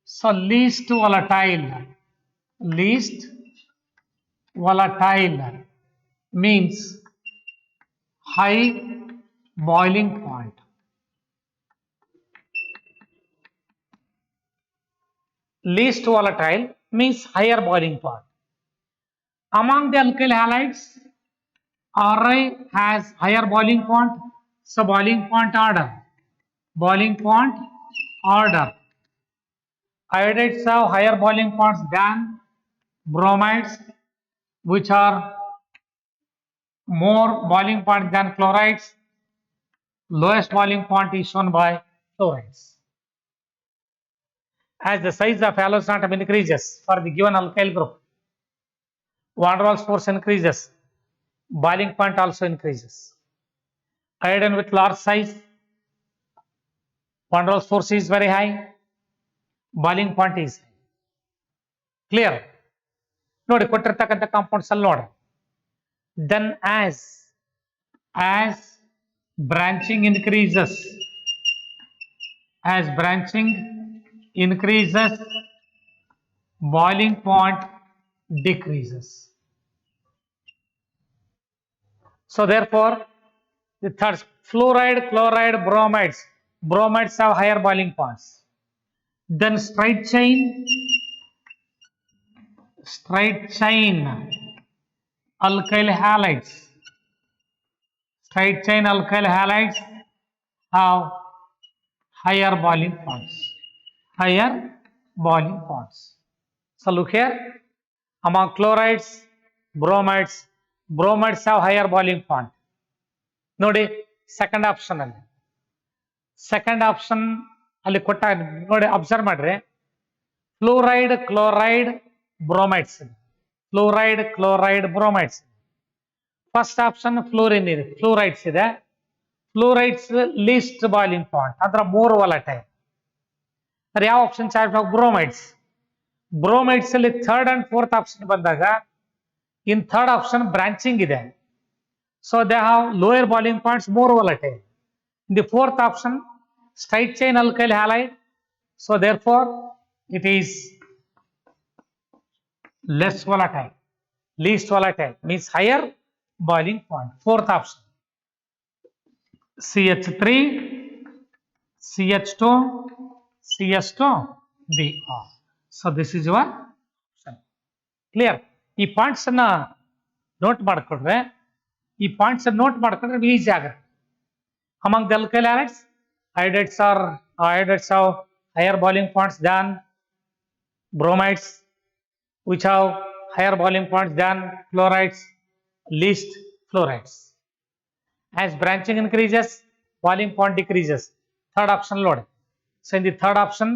So least volatile means high boiling point. Least volatile means higher boiling point. Among the alkyl halides, Ri has higher boiling point. So boiling point order. Iodides have higher boiling points than bromides, which are more boiling point than chlorides. Lowest boiling point is shown by chlorides. As the size of halogen atom increases for the given alkyl group, van der Waals force increases, boiling point also increases. Iodine with large size, van der Waals force is very high, boiling point is high. Clear? ನೋಡಿ ಕೊಟ್ಟಿರ್ತಕ್ಕಂಥ compounds ಅಲ್ಲಿ ನೋಡ್ರಿ. Then as branching increases, boiling point decreases. So therefore, the third, fluoride, chloride, bromides have higher boiling points. Then straight chain alkyl halides have higher boiling points. So look here, among chlorides, bromides have higher boiling point. ನೋಡಿ second option ಅಲ್ಲಿ ಕೊಟ್ಟ ನೋಡಿ observe ಮಾಡ್ರಿ, fluoride, chloride, bromides. First option fluorine ಇದೆ, fluorides ಇದೆ. Fluorides least boiling point ಅಂದ್ರೆ more volatile. ಅಂದ್ರೆ ಯಾವ ಆಪ್ಷನ್ ಚಾರ್ಜ್? ಬ್ರೋಮೈಡ್ಸ್ ಅಲ್ಲಿ ಥರ್ಡ್ ಅಂಡ್ ಫೋರ್ತ್ ಆಪ್ಷನ್ ಬಂದಾಗ ಇನ್ ಥರ್ಡ್ ಆಪ್ಷನ್ ಬ್ರಾಂಚಿಂಗ್ ಇದೆ. So they have lower boiling points, more volatile. In the fourth option straight chain alkyl halide, so therefore it is less volatile. least volatile means higher boiling point. Fourth option, CH3, CH2, CS2, Br. So this is your option. Clear? ಈ points ಅನ್ನ note ಮಾಡ್ಕೊಂಡ್ರೆ easy ಆಗುತ್ತೆ. Among the alkyl halides, iodides have higher boiling points than bromides, which have higher boiling points than chlorides, least fluorides. As branching increases, boiling point decreases. Third option load. So in the third option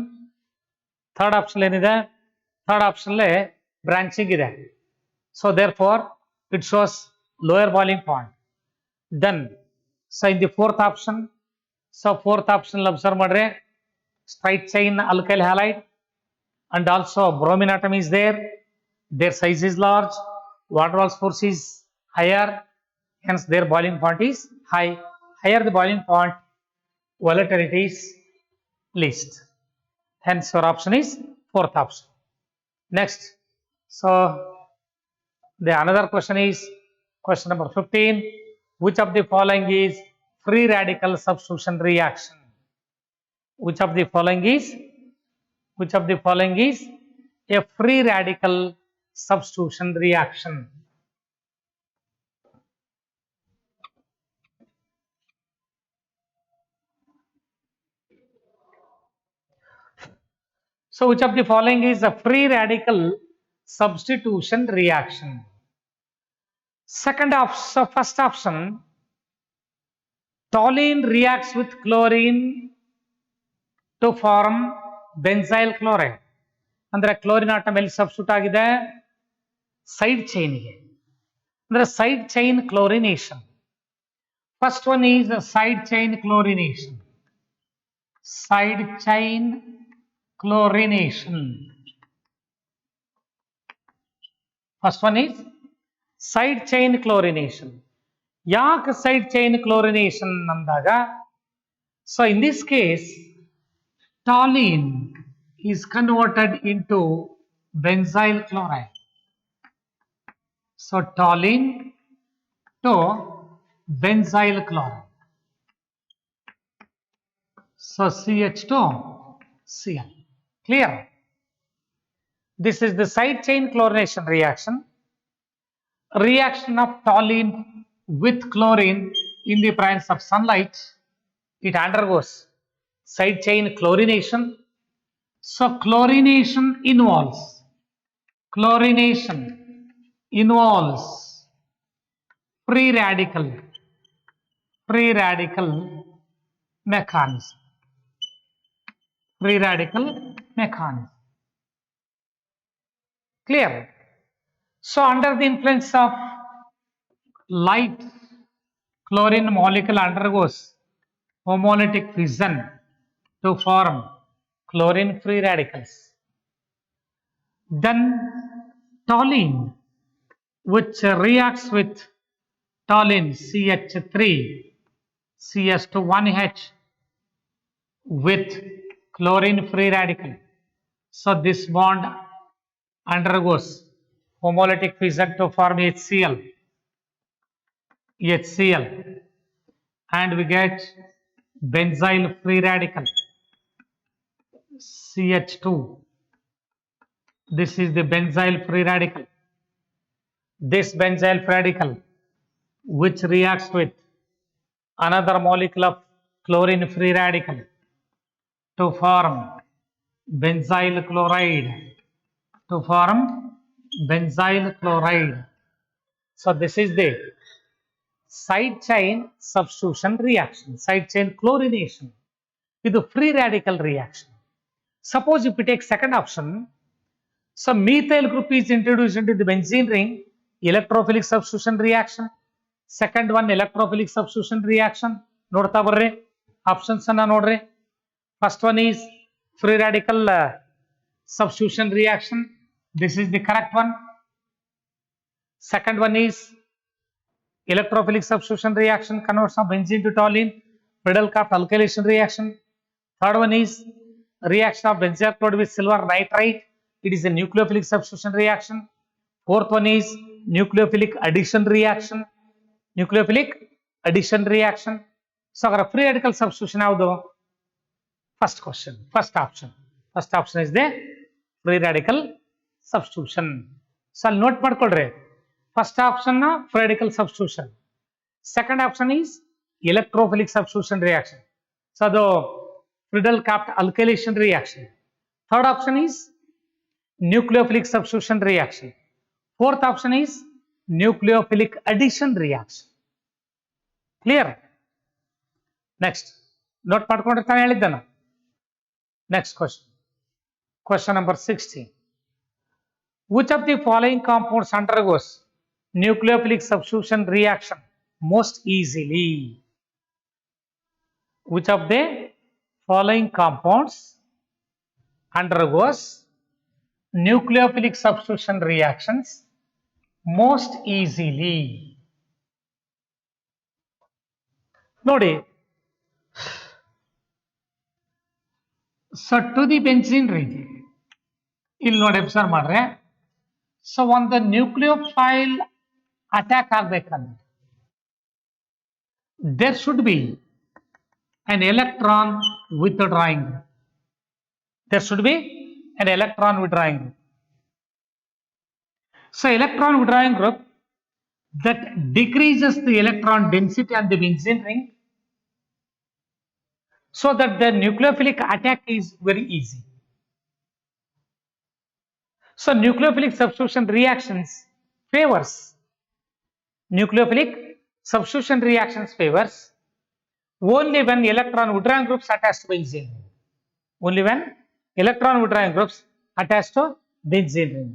ಏನಿದೆ, third option branching ಇದೆ. So therefore it shows lower boiling point. Then so in the fourth option observe madre, straight chain alkyl halide and also bromine atom is there. Their size is large, water Wallis force is higher, hence their boiling point is high. Higher the boiling point, volatility is least. Hence your option is fourth option. Next, so the another question is question number 15. Which of the following is free radical substitution reaction? Which of the following is a free radical substitution reaction? So which of the following is a free radical substitution reaction? First option, toluene reacts with chlorine to form benzyl chloride. ಅಂದ್ರೆ chlorine atom ಎಲ್ಲಿ substitute ಆಗಿದೆ, side ಚೈನ್ಗೆ, ಅಂದ್ರೆ side chain chlorination. First one is side chain chlorination. First one is side chain chlorination. ಯಾಕೆ side chain chlorination ಅಂದಾಗ, so in this case toluene is converted into benzyl chloride. So toluene to benzyl chloride. So CH2Cl. Clear? This is the side chain chlorination reaction. Reaction of toluene with chlorine in the presence of sunlight, it undergoes side chain chlorination. So chlorination involves free radical mechanism. Clear? So under the influence of light, chlorine molecule undergoes homolytic fission to form chlorine free radicals. Then toluene, which reacts with toluene CH3 CS2 with chlorine free radical. So this bond undergoes homolytic fission to form HCl, and we get benzyl free radical CH2. This is the benzyl free radical. This benzyl free radical, which reacts with another molecule of chlorine free radical to form benzyl chloride. So this is the side chain substitution reaction, side chain chlorination with the free radical reaction. Suppose if we take second option, so methyl group is introduced into the benzene ring, electrophilic substitution reaction. Second one, electrophilic substitution reaction. ನೋಡ್ತಾ ಬರ್ರಿ, options ಅನ್ನ ನೋಡ್ರಿ. First one is free radical substitution reaction. This is the correct one. Second one is electrophilic substitution reaction, converts of benzene to toluene, Friedel-Crafts alkylation reaction. Third one is reaction of benzyl chloride with silver nitrite. It is a nucleophilic substitution reaction. Fourth one is nucleophilic addition reaction. Nucleophilic addition reaction. So, our free radical substitution ಯಾವುದು? First question, first option. First option is the free radical substitution. So, ಅಲ್ಲಿ note ಮಾಡ್ಕೊಳ್ರಿ. First option na free radical substitution. Second option is electrophilic substitution reaction. So, the Friedel-Crafts alkylation reaction. Third option is nucleophilic substitution reaction. Fourth option is nucleophilic addition reaction. Clear? Next. Note ಮಾಡ್ಕೊಂಡಿರ್ತಾನೆ ಹೇಳಿದ್ದಾನ. Next question. Question number 16. Which of the following compounds undergoes nucleophilic substitution reaction most easily? Which of the following compounds undergoes nucleophilic substitution reactions most easily? ನೋಡಿ, so to the benzene ring ಇಲ್ಲಿ ನೋಡಿ observe ಮಾಡ್ರೆ, so ಒಂದು nucleophile attack ಆಗ್ಬೇಕಂದ್ರೆ there should be an electron withdrawing group. There should be an electron withdrawing group. So electron withdrawing group that decreases the electron density on the benzene ring so that the nucleophilic attack is very easy. So nucleophilic substitution reactions favors only when electron withdrawing groups attached to benzene ring. Only when electron withdrawing groups attached to benzene ring.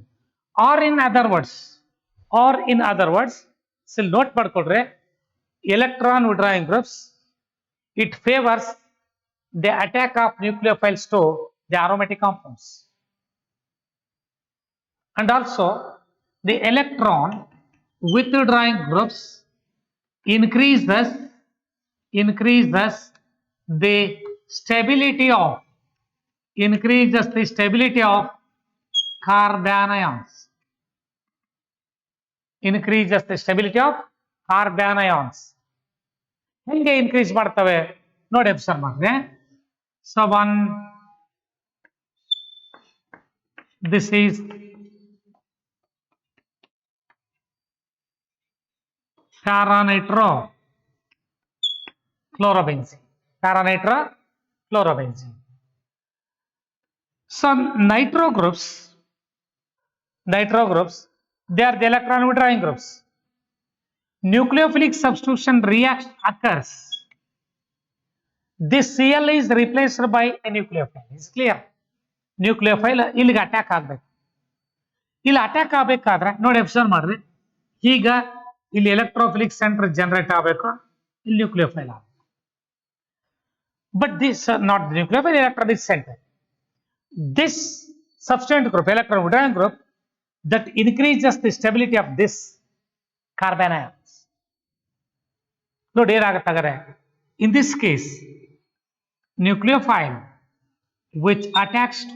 Or in other words, still note ಮಾಡ್ಕೊಳ್ರೆ, electron withdrawing groups, it favors the attack of nucleophiles to the aromatic compounds. And also the electron withdrawing groups increases the stability of carbanions. Increases the stability of carbanions. ಹೆಂಗೆ increase ಮಾಡ್ತವೆ ನೋಡಿ observe ಮಾಡ್ರೆ. So one, this is paranitro-chlorobenzene. So nitro groups, they are the electron withdrawing groups. Nucleophilic substitution reaction occurs. This Cl is replaced by a nucleophile. Is clear? Nucleophile ಇಲ್ಲಿಗೆ attack ಆಗ್ಬೇಕು. ಇಲ್ಲಿ attack ಆಗ್ಬೇಕಾದ್ರೆ ನೋಡಿ observe ಮಾಡ್ರಿ, ಈಗ ಇಲ್ಲಿ electrophilic centre generate ಆಗಬೇಕು, ಇಲ್ಲಿ ನ್ಯೂಕ್ಲಿಯೋಫೈಲ್ ಆಗಬೇಕು. But this not the nucleophile, electronic center. This substituent group, electron withdrawing group, that increases the stability of this carbon ions. ನೋಡಿ ಏನಾಗುತ್ತಾಗರೆ, in this case nucleophile which attacks to,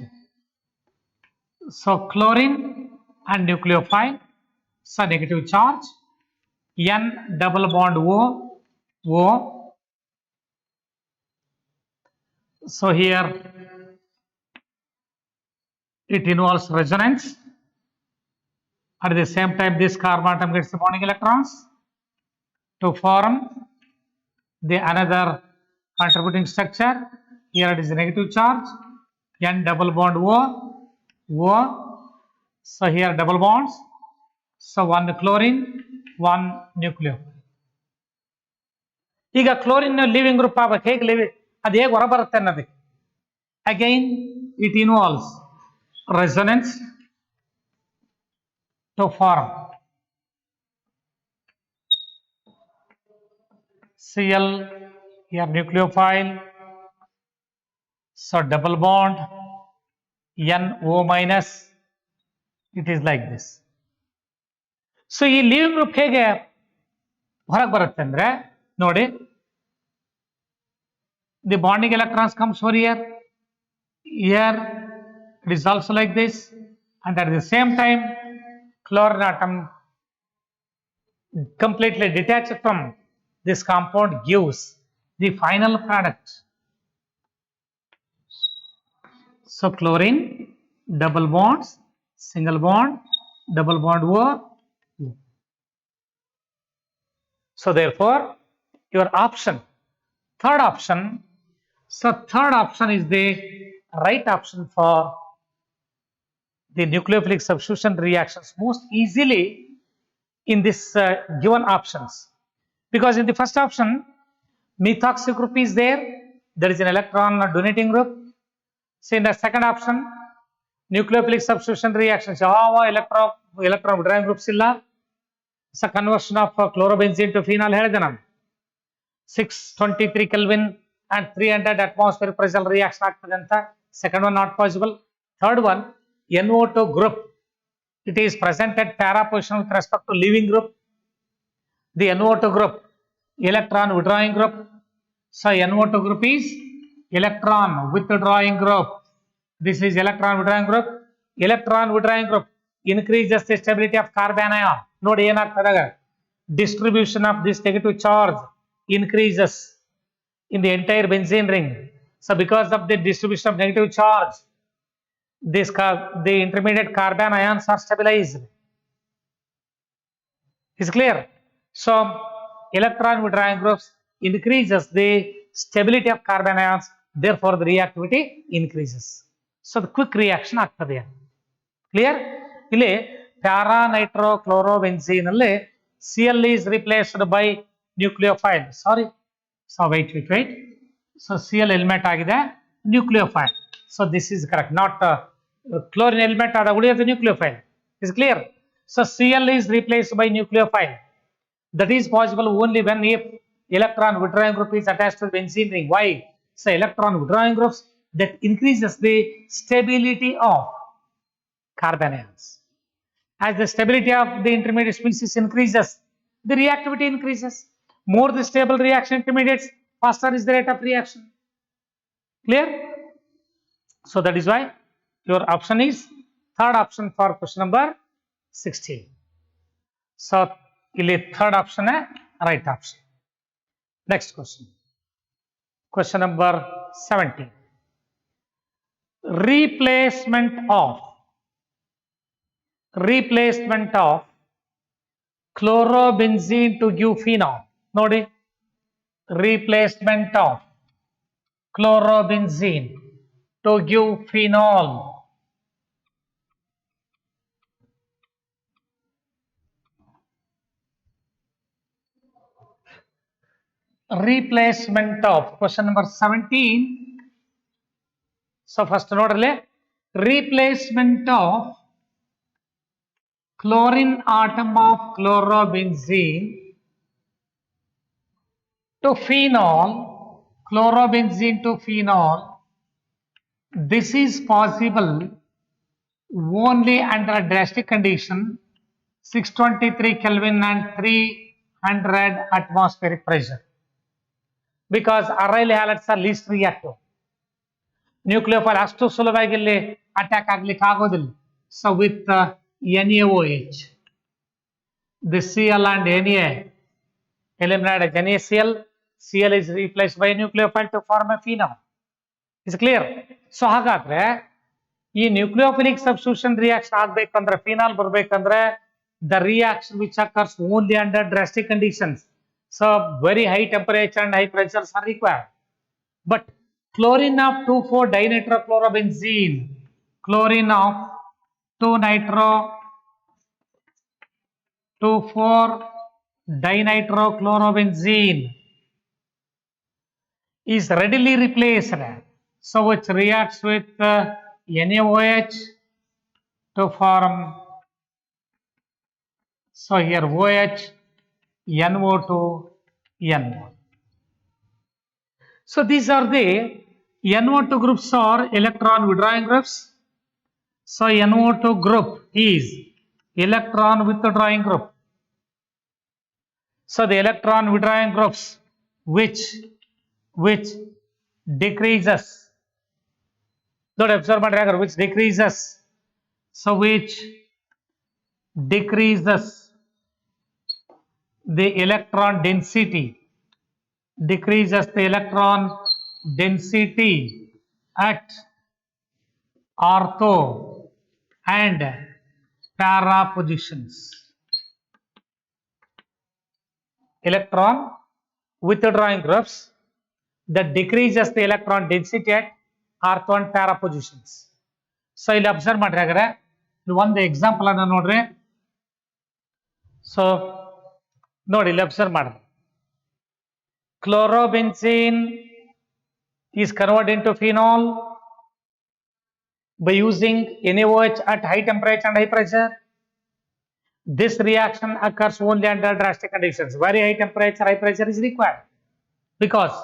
so chlorine and nucleophile, so negative charge, N double bond O. So here it involves resonance. At the same time, this carbon atom gets the bonding electrons to form the another contributing structure. Here it is a negative charge, N double bond O. So here double bonds. So one chlorine, one nucleophile. ಈಗ chlorine leaving group ಆಗಬೇಕು, ಹೇಗೆ leaving ಅದು ಹೇಗೆ ಹೊರ ಬರುತ್ತೆ ಅನ್ನೋದಕ್ಕೆ again it involves resonance to form Cl here nucleophile, so double bond NO minus, it is like this. So ಈ living group ಹೇಗೆ ಹೊರಗೆ ಬರುತ್ತೆ ಅಂದ್ರೆ ನೋಡಿ, the bonding electrons comes over here it is also like this, and at the same time chlorine atom completely detached from this compound gives the final product. So chlorine, double bonds, single bond, double bond O. So therefore, your option, third option, so third option is the right option for the nucleophilic substitution reactions most easily in this given options. Because in the first option, methoxy group is there is an electron donating group. So in the second option, nucleophilic substitution reactions, electron withdrawing groups illa. So conversion of chlorobenzene to phenol ಹೇಳಿದೆ ನಾನು 623 Kelvin and 300 atmospheric pressure reaction ಆಗ್ತದೆ ಅಂತ. Second one not possible. Third one, NO2 group, it is present at para position with respect to leaving group. The NO2 group, electron withdrawing group. So NO2 group is electron withdrawing group. This is electron withdrawing group. Electron withdrawing group increases the stability of carbon ion. ನೋಡಿ ಏನಾಗ್ತದಾಗ distribution of this negative charge increases in the entire benzene ring. So because of the distribution of negative charge, the intermediate carbon ions are stabilized. Is clear? So electron withdrawing groups increases the stability of carbon ions, therefore the reactivity increases. So the quick reaction ಆಗ್ತದೆ. Clear? ಇಲ್ಲಿ para nitrochlorobenzene ಅಲ್ಲಿ Cl is replaced by nucleophile. Sorry. So wait. So Cl element ಆಗಿದೆ nucleophile. So this is correct. Not chlorine element ಆದ ಉಳಿಯೋದು nucleophile. Is clear? So Cl is replaced by nucleophile. That is possible only when if electron withdrawing group is attached to the benzene ring. Why? So electron withdrawing groups that increases the stability of carbon ions. As the stability of the intermediate species increases, the reactivity increases. More the stable reaction intermediates, faster is the rate of reaction. Clear? So that is why your option is third option for question number 16. So ಇಲ್ಲಿ third option right option. Next question. Question number 17. Replacement of chlorobenzene to give phenol. ನೋಡಿ replacement of chlorobenzene to give phenol. Replacement of question number 17. So first ನೋಡ್ರಲೆ replacement of chlorine atom of chlorobenzene to phenol, chlorobenzene to phenol. This is possible only under a drastic condition 623 Kelvin and 300 atmospheric pressure. Because aryl halides are least reactive. Nucleophile ಅಷ್ಟು ಸುಲಭವಾಗಿ ಇಲ್ಲಿ attack ಆಗ್ಲಿಕ್ಕೆ ಆಗೋದಿಲ್ಲ. So with NaOH, the Cl and Na eliminated NaCl, Cl is replaced by nucleophile to form a phenol. Is clear? So ಹಾಗಾದ್ರೆ ಈ nucleophilic substitution reaction ಆಗ್ಬೇಕಂದ್ರೆ phenol ಬರ್ಬೇಕಂದ್ರೆ the reaction which occurs only under drastic conditions. So very high temperature and high pressures are required. But chlorine of 2,4-dinitrochlorobenzene, chlorine of 2,4-dinitrochlorobenzene is readily replaced. So which reacts with NaOH to form, so here OH, NO2, NO. So these are the NO2 groups are electron withdrawing groups. So NO2 group is electron withdrawing group. So the electron withdrawing groups which decreases, not observe which decreases. So which decreases the electron density, decreases the electron density at ortho and para positions. Electron withdrawing groups that decreases the electron density at ortho and para positions. So ಇಲ್ಲಿ observe ಮಾಡ್ರಿ ಹಾಗಾದ್ರೆ ಒಂದು example ಅನ್ನ ನೋಡ್ರಿ. So ನೋಡಿ ಇಲ್ಲಿ observe ಮಾಡ್ರಿ. Chlorobenzene is converted into phenol by using NaOH at high temperature and high pressure. This reaction occurs only under drastic conditions. Very high temperature, high pressure is required because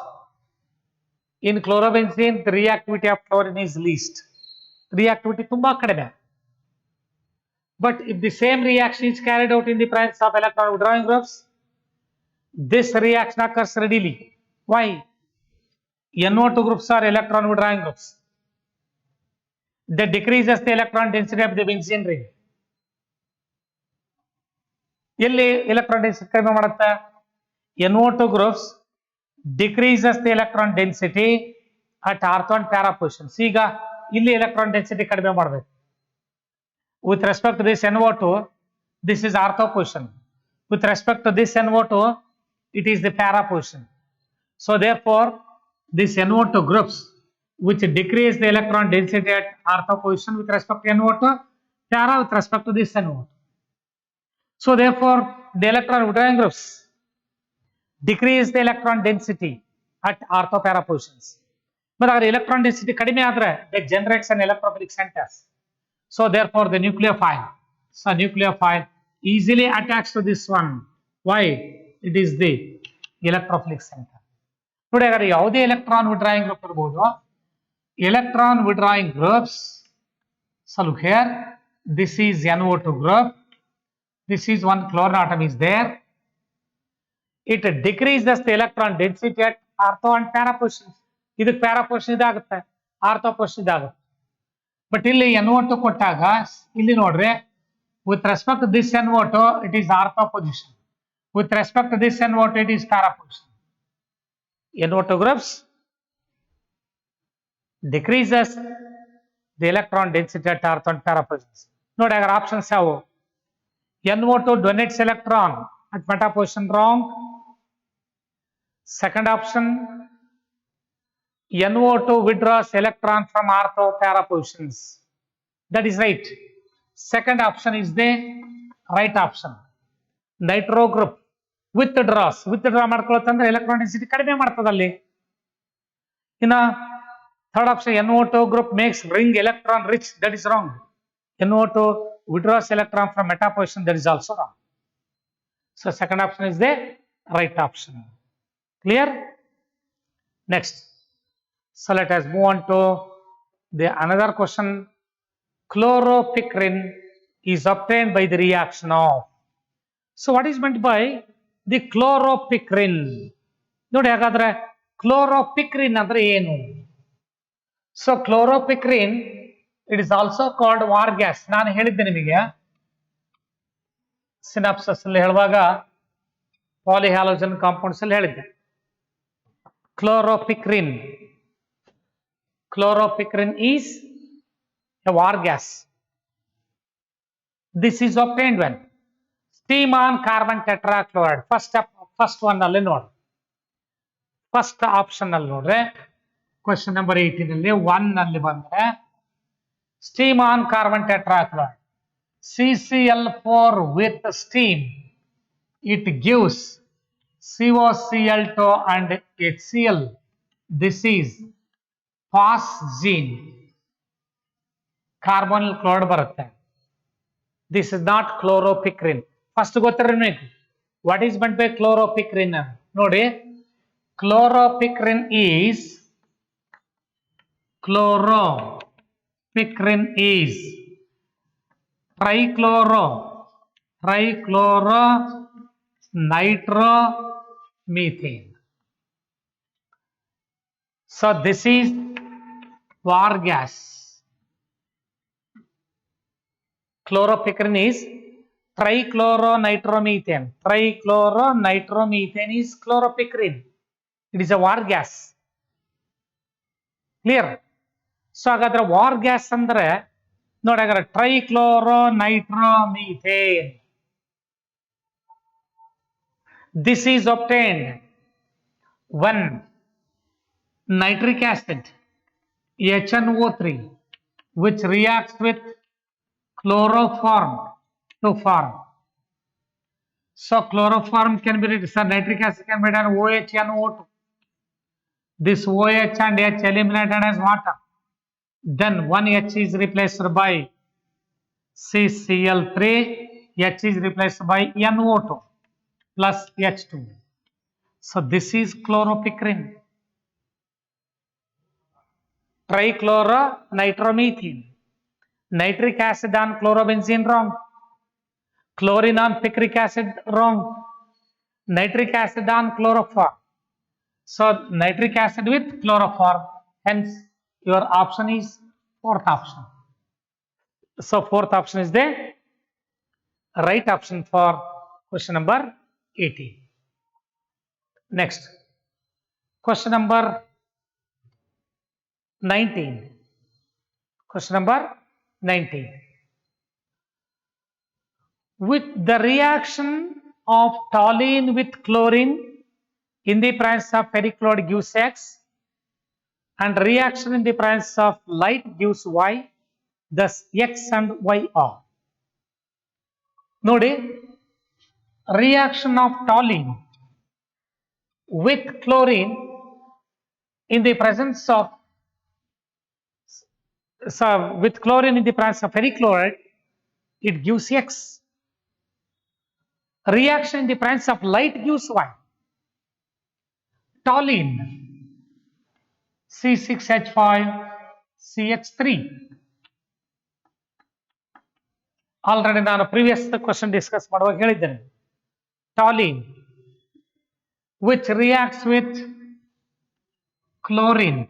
in chlorobenzene the reactivity of chlorine is least. Reactivity tumba kadime. But if the same reaction is carried out in the presence of electron withdrawing groups, this reaction occurs readily. Why? NO2 groups are electron withdrawing groups. That decreases the electron density of the benzene ring. ಎಲ್ಲಿ electron density ಕಡಿಮೆ ಮಾಡುತ್ತೆ? NO2 groups decreases the electron density at ortho and para positions. ಈಗ ಇಲ್ಲಿ electron density ಕಡಿಮೆ ಮಾಡಬೇಕು. With respect to this NO2, this is ortho position. With respect to this NO2, it is the para position. So therefore, this NO2 groups which decrease the electron density at ortho position with respect to NO2, para with respect to this NO2. So therefore, the electron withdrawing groups decrease the electron density at ortho para positions. But our electron density kadime adre, that generates an electrophilic centers. So therefore, the nucleophile easily attacks to this one. Why? It is the electrophilic center. Today, agar yavude electron withdrawing group irbodu, electron withdrawing groups. So look here, this is NO2 group. This is one chlorine atom is there. It decreases the electron density at ortho and para positions. Idu para position idagutte, ortho position idagutte. But ಇಲ್ಲಿ NO2 ಕೊಟ್ಟಾಗ ಇಲ್ಲಿ ನೋಡ್ರಿ, with respect to this NO2 it is ortho position. With respect to this NO2 it is para position. NO2 groups decreases the electron density at ortho and para positions. ನೋಡಿ ಅಗರ options ಯಾವುವು? NO2 donates electron at meta position, wrong. Second option, NO2 withdraws electron from ortho para positions. That is right. Second option is the right option. Nitro group withdraw ಮಾಡ್ಕೊಳ್ಳುತ್ತಂದ್ರೆ electron density ಕಡಿಮೆ ಮಾಡ್ತದಲ್ಲಿ. ಇನ್ನ third option, NO2 group makes ring electron rich. That is wrong. NO2 withdraws electron from meta position. That is also wrong. So second option is the right option. Clear? Next. So let us move on to the another question. Chloropicrin is obtained by the reaction of. So what is meant by the chloropicrin? ನೋಡಿ ಹಾಗಾದ್ರೆ chloropicrin ಅಂದ್ರೆ ಏನು? So chloropicrin, it is also called war gas. ನಾನು ಹೇಳಿದ್ದೆ ನಿಮಗೆ synapses ಅಲ್ಲಿ ಹೇಳುವಾಗ ಪಾಲಿಹ್ಯಾಲೋಜನ್ compounds ಅಲ್ಲಿ ಹೇಳಿದ್ದೆ. Chloropicrin is a war gas. This is obtained when steam on carbon tetrachloride. First one alli ನೋಡಿ, first option ಅಲ್ಲಿ ನೋಡ್ರೆ question number 18 ಅಲ್ಲಿ 1 ಅಲ್ಲಿ ಬಂದ್ರೆ steam on carbon tetrachloride, CCl4 with steam, it gives COCl2 and HCl. This is phosgene. Carbonyl chloride ಬರುತ್ತೆ. This is not chloropicrin. First ಗೊತ್ತಿರಬೇಕು what is meant by chloropicrin. ನೋಡಿ, chloropicrin is trichloro nitromethane. So this is war gas. Chloropicrin is trichloronitromethane. Trichloronitromethane is chloropicrine. It is a war gas. Clear? So ಹಾಗಾದ್ರೆ war gas ಅಂದ್ರೆ ನೋಡಿ ಹಾಗಾದ್ರೆ trichloronitromethane. This is obtained when nitric acid HNO3 which reacts with chloroform to form. So chloroform can be written, so nitric acid can be written OH and O2. This OH and H eliminated as water. Then one H is replaced by CCl3, H is replaced by NO2 plus H2. So this is chloropicrine. Trichloronitromethane. Nitric acid on chlorobenzene wrong. Chlorine on picric acid wrong. Nitric acid on chloroform. So nitric acid with chloroform. Hence your option is fourth option. So fourth option is the right option for question number 18. Next, question number 19. Question number 19. With the reaction of toluene with chlorine in the presence of perichloride gives X and reaction in the presence of light gives Y, thus X and Y are. Nodi, reaction of toluene with chlorine in the presence of with chlorine in the presence of perichloride, it gives X. Reaction in the presence of light gives Y. Toluene C6H5CH3. Already ನಾನು previous question discuss ಮಾಡುವಾಗ ಹೇಳಿದ್ದೇನೆ. Toluene which reacts with chlorine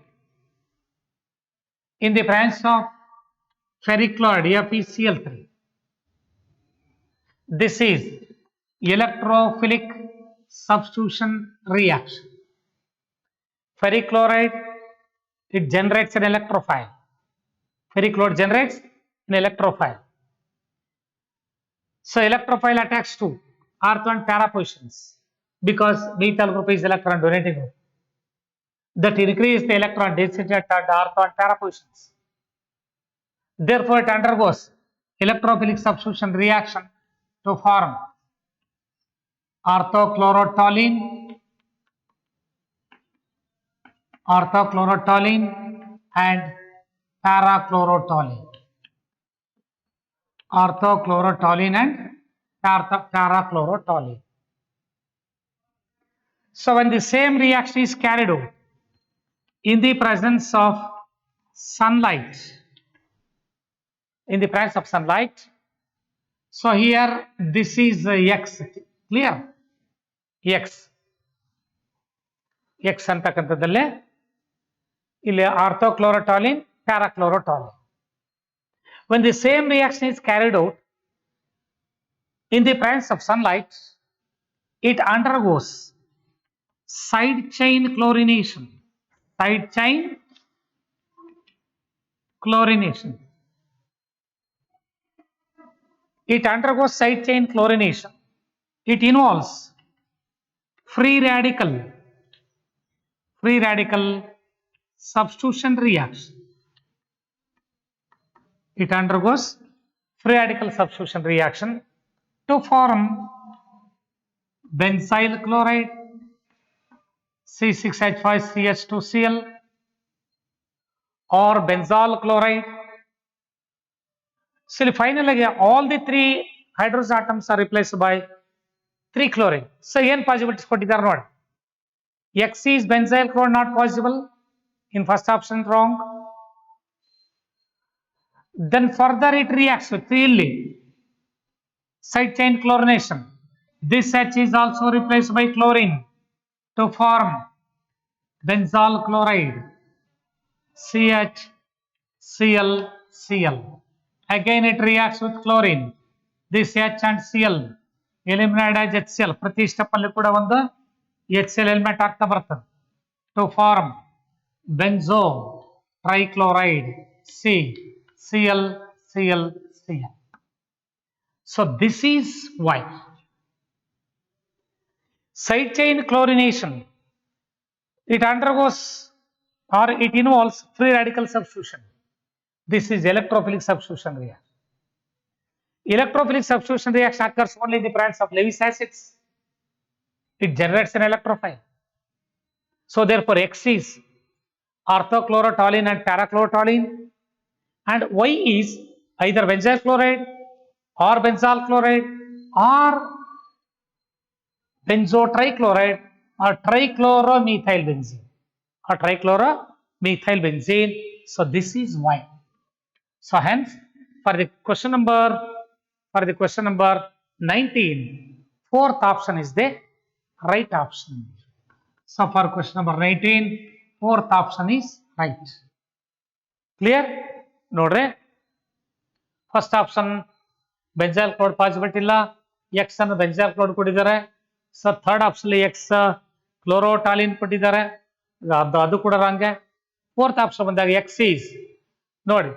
in the presence of perichloride FeCl3. This is electrophilic substitution reaction. Perichloride, it generates an electrophile. Perichloride generates an electrophile. So electrophile attacks to ortho and para positions because methyl group is electron donating group. That increases the electron density at the ortho and para positions. Therefore, it undergoes electrophilic substitution reaction to form orthochlorotoluene and parachlorotoluene. Orthochlorotoluene and parachlorotoluene. So when the same reaction is carried out in the presence of sunlight, so here this is X, clear? X ಅಂತಕ್ಕಂಥದ್ದಲ್ಲೇ ಇಲ್ಲಿ orthochlorotoluene, parachlorotoluene. When the same reaction is carried out in the presence of sunlight, it undergoes side chain chlorination. It undergoes side chain chlorination. It involves free radical substitution reaction. It undergoes free radical substitution reaction to form benzyl chloride C6H5CH2Cl or benzol chloride. So finally all the three hydrogen atoms are replaced by 3 chlorine. So n possibilities ಕೊಟ್ಟಿದ್ದಾರೆ ನೋಡಿ. X is benzyl chloride, not possible. In first option wrong. Then further it reacts with 3 side chain chlorination. This H is also replaced by chlorine to form benzol chloride CHClCl. Again it reacts with chlorine. this H and Cl eliminated as HCl. ಪ್ರತಿ step ಅಲ್ಲಿ ಕೂಡ ಒಂದು HCl element ಆಗ್ತಾ ಬರ್ತದೆ to form benzo trichloride C Cl Cl Cl. So this is why side chain chlorination, it undergoes or it involves free radical substitution. This is electrophilic substitution reaction. Electrophilic substitution reaction occurs only in the presence of Lewis acids. It generates an electrophile. So therefore X is orthochlorotoluene and parachlorotoluene, and Y is either benzyl chloride or benzyl chloride or benzotrichloride or trichloromethylbenzene or trichloromethylbenzene. So this is why. So hence for the question number 19, fourth option is the right option. So for question number 19, fourth option is right. Clear? Nodre, first option benzyl chloride possibility illa, X ಅನ್ನು benzyl chloride ಕೊಟ್ಟಿದ್ದಾರೆ. So third option X chlorotoluene ಕೊಟ್ಟಿದ್ದಾರೆ, ಅದು ಕೂಡ wrong. Fourth option ಬಂದಾಗ X is ನೋಡಿ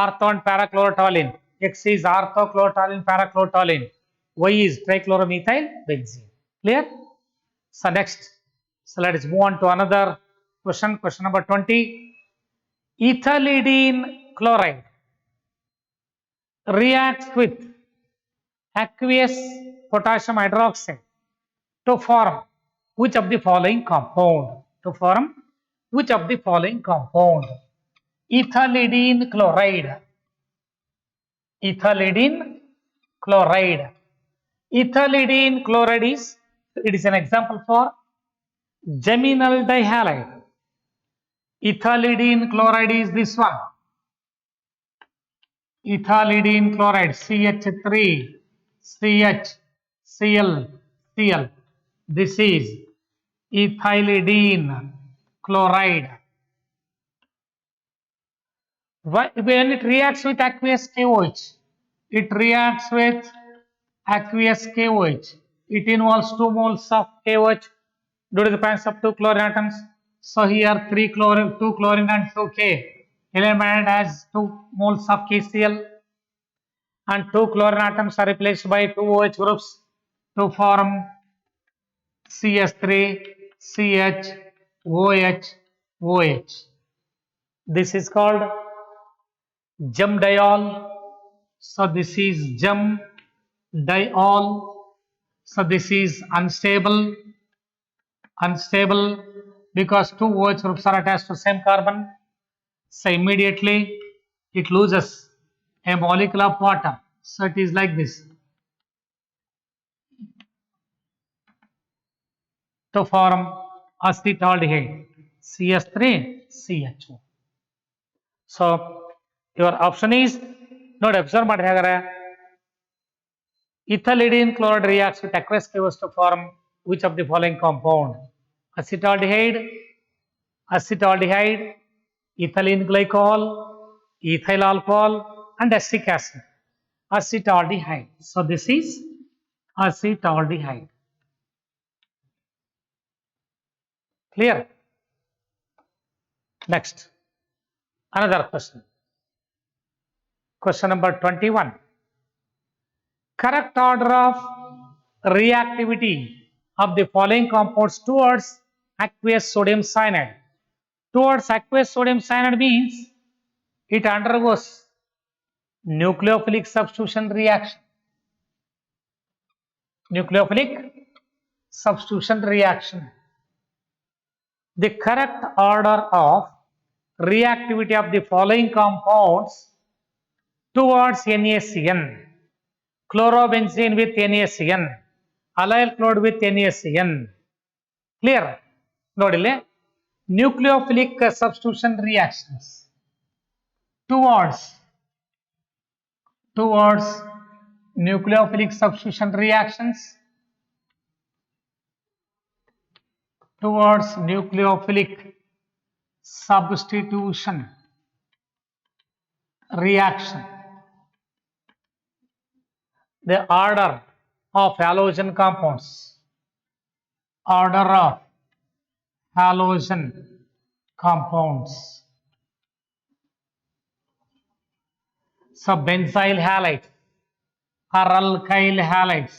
ortho and para chlorotoluene, X is ortho chlorotoluene para chlorotoluene, Y is trichloromethyl benzene. Clear? So next, so let us move on to another question number 20. Ethylidene chloride reacts with aqueous potassium hydroxide to form which of the following compound? To form which of the following compound? Ethylidene chloride. Ethylidene chloride. Ethylidene chloride is, it is an example for geminal dihalide. Ethylidene chloride is this one. Ethylidene chloride CH3 CH Cl Cl. This is ethylidene chloride. When it reacts with aqueous KOH, it reacts with aqueous KOH. It involves 2 moles of KOH due to the presence of 2 chlorine atoms. So here 2 chlorine and 2 K eliminated as 2 moles of KCl, and 2 chlorine atoms are replaced by 2 OH groups to form CS3 CH OH OH. This is called gemdiol. So this is gemdiol. So this is unstable because 2 OH groups are attached to same carbon. So immediately it loses a molecule of water. So it is like this to form acetaldehyde CS3 CHO. So your option is, not observe ಮಾಡಿ ಹಾಗಾದ್ರೆ, ethylidene chloride reacts with aqueous KOH to form which of the following compound? Acetaldehyde, ethylene glycol, ethyl alcohol, and acetic acid. Acetaldehyde. So this is acetaldehyde. Clear? Next, another question. Question number 21. Correct order of reactivity of the following compounds towards aqueous sodium cyanide. Towards aqueous sodium cyanide means it undergoes nucleophilic substitution reaction. Nucleophilic substitution reaction. The correct order of reactivity of the following compounds towards NaCN: chlorobenzene with NaCN, allyl chloride with NaCN. Clear? Nodile, nucleophilic substitution reactions towards nucleophilic substitution reactions towards nucleophilic substitution reaction. the order of halogen compounds. Order of halogen compounds. So benzyl halides or alkyl halides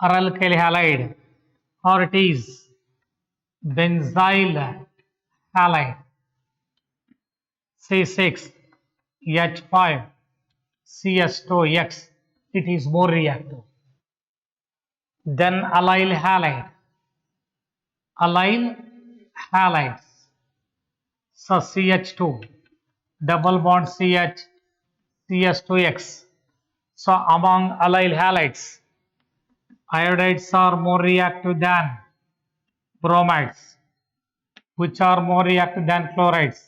or alkyl halide, or it is benzyl halide C6H5CS2X, it is more reactive. Then allyl halides, so CH2 double bond CH CS2X. So among allyl halides, iodides are more reactive than bromides, which are more reactive than chlorides,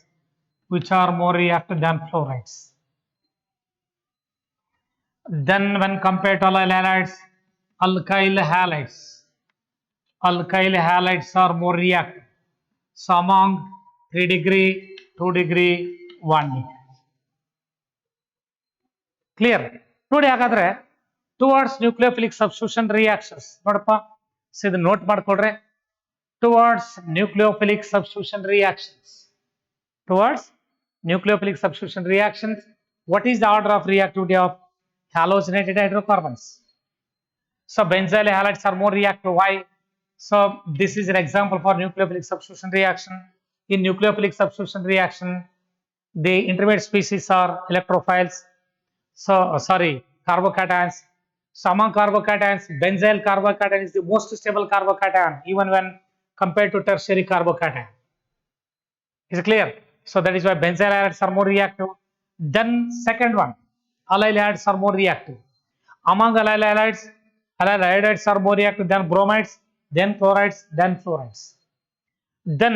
which are more reactive than fluorides. Then when compared to allyl alkyl halides are more reactive. So among 3 degree, 2 degree, 1 degree. Clear? ನೋಡಿ ಹಾಗಾದ್ರೆ towards nucleophilic substitution reactions ನೋಡಪ್ಪ ಇದು note ಮಾಡ್ಕೊಳ್ರಿ towards nucleophilic substitution reactions. Towards nucleophilic substitution reactions, what is the order of reactivity of halogenated hydrocarbons? So benzyl halides are more reactive. Why? So this is an example for nucleophilic substitution reaction. In nucleophilic substitution reaction, the intermediate species are electrophiles. So carbocations. So among carbocations, benzyl carbocation is the most stable carbocation even when compared to tertiary carbocation. Is it clear? So that is why benzyl halides are more reactive. Then second one, allyl halides are more reactive. Among allyl halides are more reactive than bromides, then chlorides, then fluorides. Then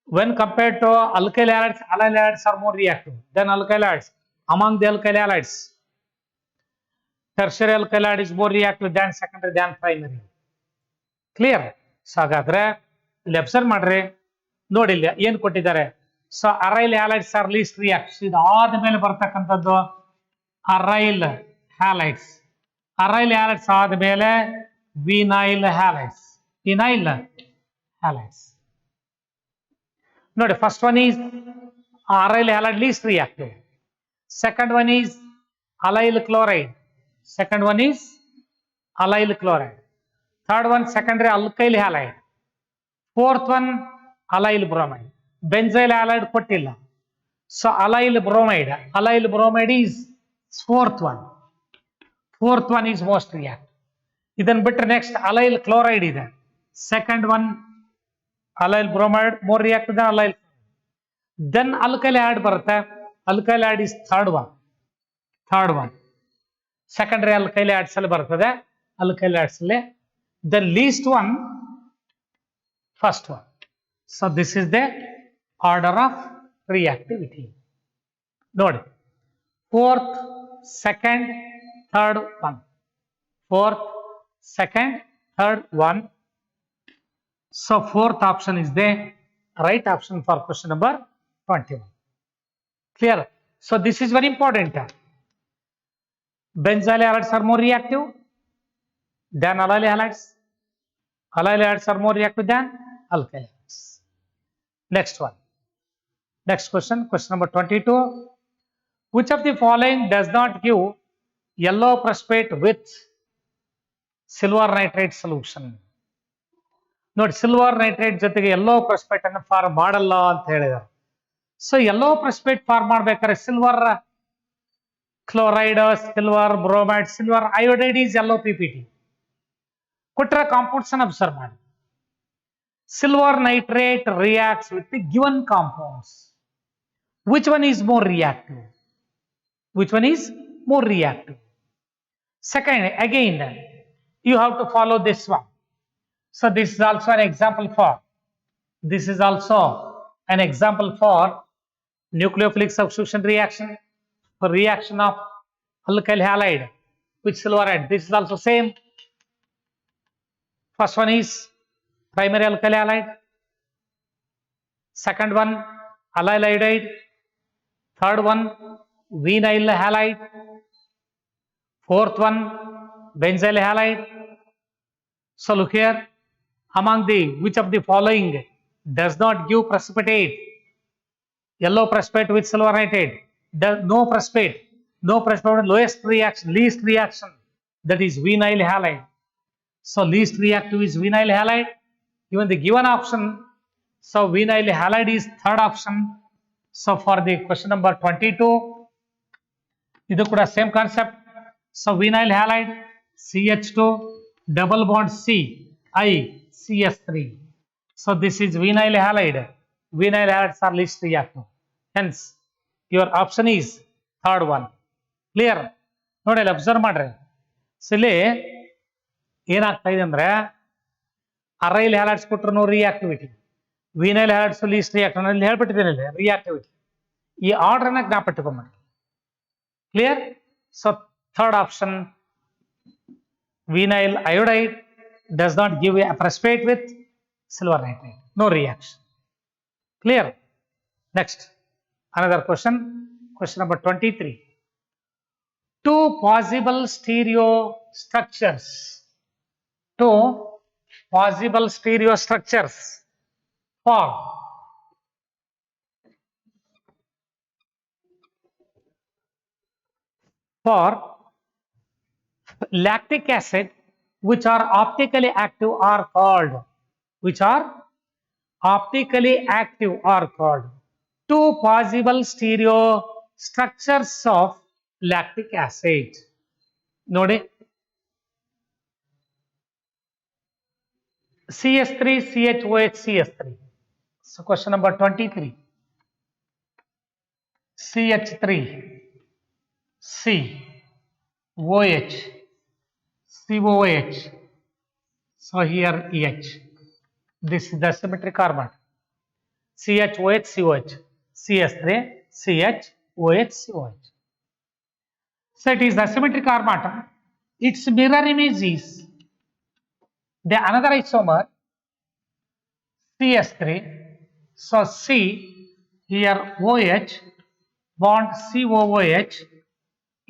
when compared to alkyl halides are more reactive than alkyl halides. Among the alkyl halides, tertiary alkyl halide is more reactive than secondary than primary. Clear? So ಹಾಗಾದ್ರೆ ಇಲ್ಲಿ observe ಮಾಡ್ರಿ, ನೋಡಿ ಇಲ್ಲಿ ಏನು ಕೊಟ್ಟಿದ್ದಾರೆ. So aryl halides are least react. ಇದಾದ ಮೇಲೆ ಬರ್ತಕ್ಕಂಥದ್ದು ಅರೈಲ್ ಹ್ಯಾಲೈಡ್ಸ್. ಅರೈಲ್ ಹ್ಯಾಲೈಡ್ಸ್ ಆದ್ಮೇಲೆ ವಿನೈಲ್ ಹ್ಯಾಲೈಡ್ಸ್. ನೋಡಿ, first one is aryl halide least reactive. Second one is allyl chloride. Third one, secondary alkyl halide. Fourth one, allyl bromide. Benzyl halide kottilla. So allyl bromide is fourth one. Fourth one is most reactive. Idan bitter next allyl chloride ide. Second one, allyl bromide more reactive than allyl. Then alkyl halide barutte. Alkyl halide is third one. Secondary alkyl halides ಅಲ್ಲಿ ಬರ್ತದೆ. Alkyl halides ಅಲ್ಲಿ the least one, first one. So this is the order of reactivity. ನೋಡಿ, fourth, second, third one. Fourth, second, third one. So fourth option is the right option for question number 21. Clear? So this is very important. Benzyl halides are more reactive than allyl halides. Allyl halides are more reactive than alkyl halides. Next one. Next question, question number 22. Which of the following does not give yellow precipitate with silver nitrate solution? ನೋಡಿ, silver nitrate ಜೊತೆಗೆ yellow precipitate ಅನ್ನು form ಮಾಡಲ್ಲ ಅಂತ ಹೇಳಿದ್ದಾರೆ. So yellow precipitate form ಮಾಡ್ಬೇಕಾದ್ರೆ silver chloride, silver bromide, silver iodide is yellow PPT. ಕೊಟ್ಟರೆ compounds ಅನ್ನು observe ಮಾಡಿ. Silver nitrate reacts with the given compounds. Which one is more reactive? Second, again, you have to follow this one. So this is also an example for nucleophilic substitution reaction, for reaction of alkyl halide with silverite. This is also same. First one is primary alkyl halide. Second one, allyl iodide. Third one, vinyl halide. Fourth one, benzyl halide. So look here, among the which of the following does not give precipitate? Yellow precipitate with silver nitrate. No precipitate. No precipitate, lowest reaction, least reaction. That is vinyl halide. So least reactive is vinyl halide. Even the given option, so vinyl halide is third option. So for the question number 22, idu kuda same concept. So vinyl halide, CH2, double bond C, I, CS3. So this is vinyl halide. Vinyl halides are least reactive. Hence, your option is third one. Clear? ನೋಡಿ ಅಲ್ಲಿ observe ಮಾಡ್ರಿ. So ಇಲ್ಲಿ ಏನಾಗ್ತಾ ಇದೆ ಅಂದ್ರೆ aryl halides ಕೊಟ್ಟರು no reactivity, vinyl halides least reactive ಅಲ್ಲಿ ಹೇಳ್ಬಿಟ್ಟಿದ್ದೇನೆ ರಿಯಾಕ್ಟಿವಿಟಿ. ಈ ಆರ್ಡರ್ ಅನ್ನ ಜ್ಞಾಪಕಟ್ಕೊಂಡ್ಬಿಡಿ. Clear? So third option vinyl iodide does not give a precipitate with silver nitrate, no reaction. Clear? Next, another question, question number 23. Two possible stereo structures. Two possible stereo structures for lactic acid which are optically active are called, which are optically active are called. Two possible stereo structures of lactic acid. ನೋಡಿ, CS3, CHOH, CS3. So question number 23. CH3, C, OH, COOH. So here EH. This is the symmetric carbon. CHOH, COH, CS3, CH, OH, COH. So it is the symmetric carbon atom. Its mirror image is the another isomer CS3. So C here OH bond COOH,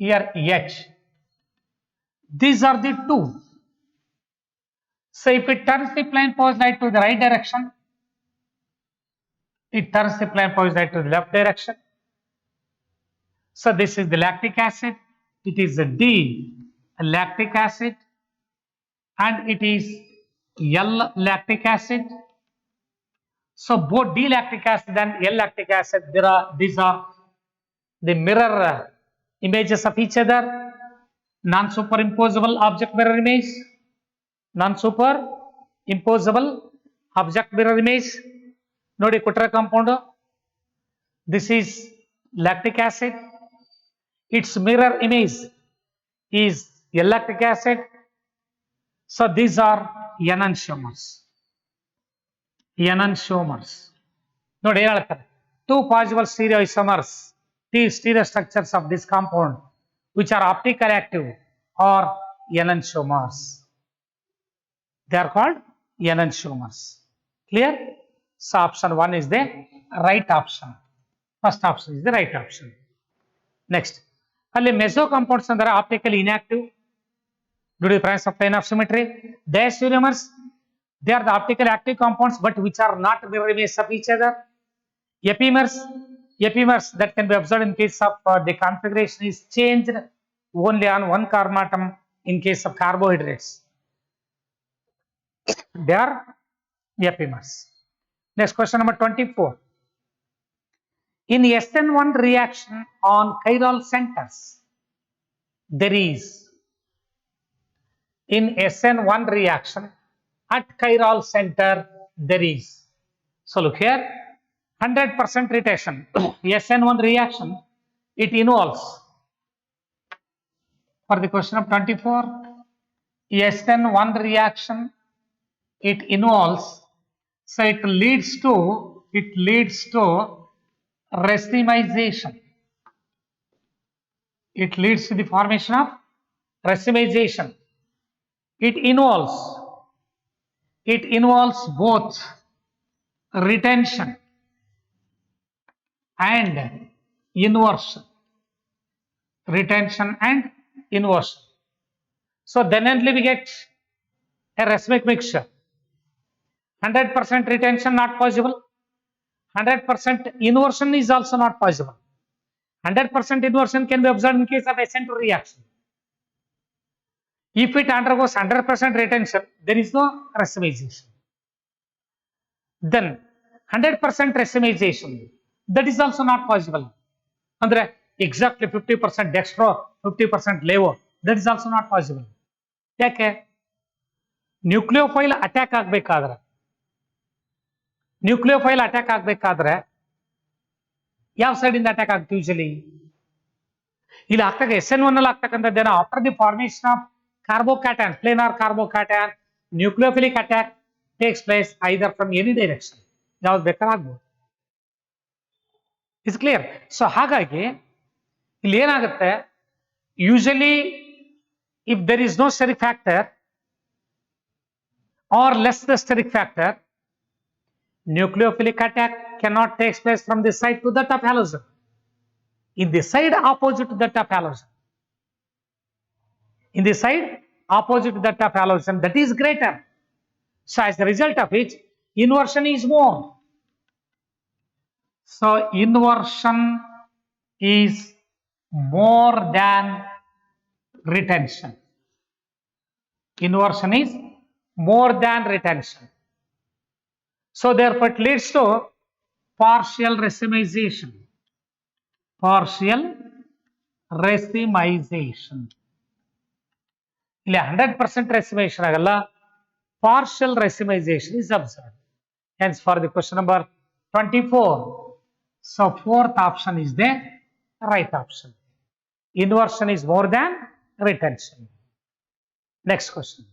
here H. These are the two. So if it turns the plane pose light to the right direction, it turns the plane pose light to the left direction. So this is the lactic acid. It is a D lactic acid and it is L lactic acid. So both D lactic acid and L lactic acid, these are the mirror images of each other. Non-superimposable object mirror image. Non-superimposable object mirror image. Nodi kutra compound. This is lactic acid. Its mirror image is L lactic acid. So these are enantiomers. Enantiomers. Nodi ಏನು ಹೇಳ್ತಾರೆ? Two possible stereoisomers, T stereo structures of this compound which are optically active are enantiomers. They are called enantiomers. Clear? So option 1 is the right option. First option is the right option. Next, ಅಲ್ಲಿ meso compounds ಅಂದರೆ optically inactive due to the presence of plane of symmetry. Diastereomers, they are the optically active compounds but which are not mirror images of each other. Epimers that can be observed in case of the configuration is changed only on one carbon atom in case of carbohydrates. They are epimers. Next, question number 24. In SN1 reaction on chiral centers, there is, in SN1 reaction at chiral center there is, so look here, 100% rotation. SN1 reaction, it involves, for the question of 24, SN1 reaction, it involves, so it leads to racemization. It leads to the formation of racemization. It involves both retention and inversion. retention and inversion. So then only we get a racemic mixture. 100% retention not possible. 100% inversion is also not possible. 100% inversion can be observed in case of SN2 reaction. If it undergoes 100% retention, there is no racemization. Then 100% racemization, that is also not possible. Andre exactly 50% dextro, 50% levo, that is also not possible. ಯಾಕೆ nucleophile attack ಆಗಬೇಕಾದ್ರೆ ಯಾವ side ಇಂದ attack ಆಗುತ್ತೆ usually ಇಲ್ಲಿ ಆಗ್ತಾಗ SN1 ಅಲ್ಲಿ ಆಗ್ತಕ್ಕಂಥದ್ದೇನೋ after the formation of carbocation, planar carbocation, nucleophilic attack takes place either from any direction. ಯಾವ್ದು ಬೇಕಾದ್ರೂ ಆಗ್ಬೋದು. Is clear. ಸೊ ಹಾಗಾಗಿ ಇಲ್ಲಿ ಏನಾಗುತ್ತೆ usually if there is no steric factor or less the steric factor, nucleophilic attack cannot take place from this side to that of halogen. In the side opposite to that of halogen. In the side opposite to that of halogen, that is greater. So as the result of which, inversion is more. So inversion is more than retention. Inversion is more than retention. So therefore it leads to partial racemization. Partial racemization. ಇಲ್ಲಿ 100% racemization ಆಗಲ್ಲ, partial racemization is observed. Hence for the question number 24. So fourth option is the right option. Inversion is more than retention. Next question.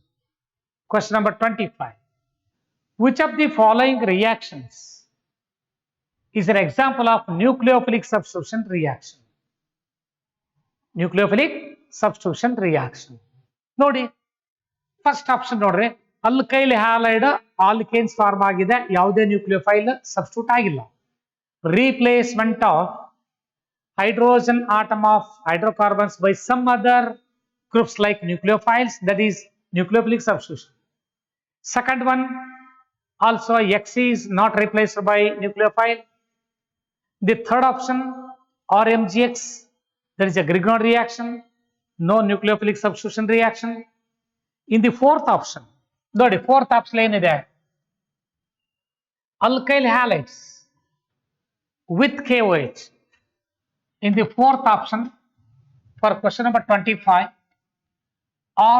Question number 25. Which of the following reactions is an example of nucleophilic substitution reaction? Nucleophilic substitution reaction. ನೋಡಿ first option ನೋಡ್ರಿ, alkyl halide alkanes form ಆಗಿದೆ, ಯಾವುದೇ nucleophile substitute ಆಗಿಲ್ಲ. Replacement of hydrogen atom of hydrocarbons by some other groups like nucleophiles, that is nucleophilic substitution. Second one, also X is not replaced by nucleophile. The third option, RMGX, there is a Grignard reaction, no nucleophilic substitution reaction. In the fourth option, ನೋಡಿ fourth option ಏನಿದೆ, alkyl halides with KOH. In the fourth option for question number 25,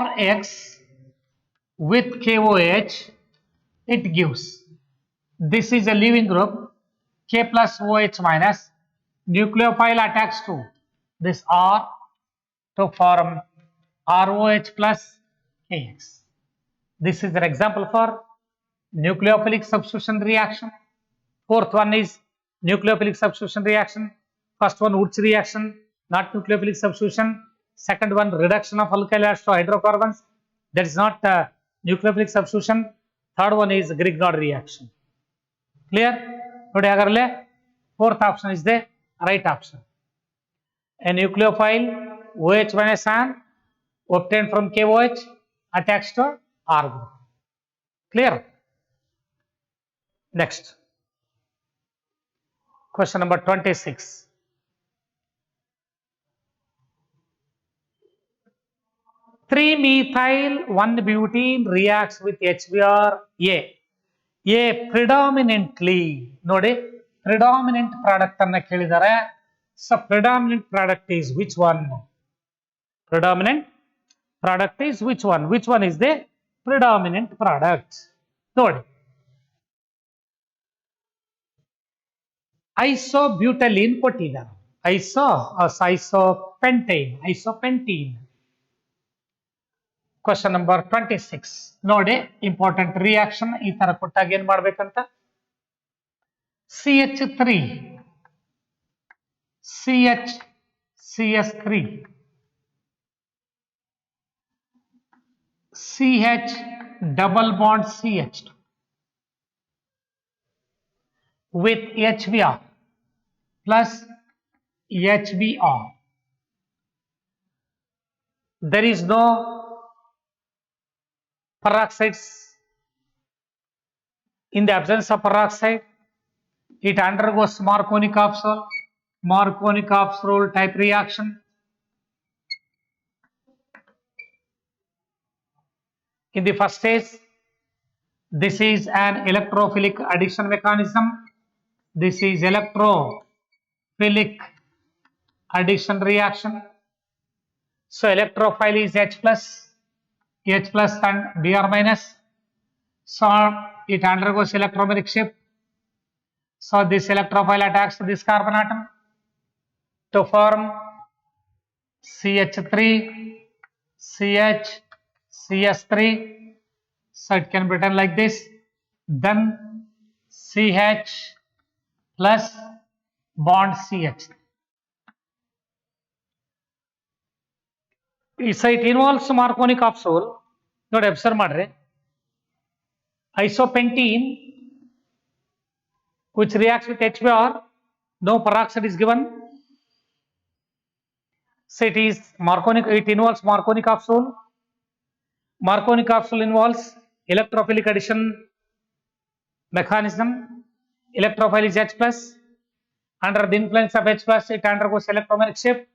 RX with KOH, it gives, this is a leaving group, K plus OH minus, nucleophile attacks to this R to form ROH plus KX. This is an example for nucleophilic substitution reaction. Fourth one is nucleophilic substitution reaction. First one Wurtz reaction, not nucleophilic substitution. Second one reduction of alkyl acids to hydrocarbons, that is not nucleophilic substitution. Third one is Grignard reaction. Clear? ನೋಡಿ ಹಾಗಾದ್ರೆ fourth option is the right option. A nucleophile OH minus ion obtained from KOH attached to R group. Clear? Next. Question number 26. 3-methyl 1-butene reacts with HBr A predominantly, ನೋಡಿ predominant product ಅನ್ನ ಕೇಳಿದ್ದಾರೆ. So predominant product is which one? Predominant product is which one? Which one is the predominant product? ನೋಡಿ isobutylene ಕೊಟ್ಟಿದ್ದಾರೆ, isopentane. Question number 26. ನೋಡಿ important reaction ಈ ತರ ಕೊಟ್ಟಾಗ ಏನ್ ಮಾಡ್ಬೇಕಂತ, CH3 CH3 CH double bond CH2 with HBr plus HBr. there is no peroxides. In the absence of peroxide, it undergoes Marconi-Kapsul type reaction. In the first stage, this is an electrophilic addition mechanism. This is electrophilic addition reaction. So electrophile is H plus and Br minus. So it undergoes electromeric shift. So this electrophile attacks to this carbon atom to form CH3, CH, CS3. So it can be written like this. Then CH plus bond CH. So it involves Marconi capsule. Not observe madre. Isopentene, which reacts with HBr, no peroxide is given. So it involves Marconi capsule. Marconi capsule involves electrophilic addition mechanism. Electrophile is H plus. Under the influence of H plus, it undergoes electromeric shift.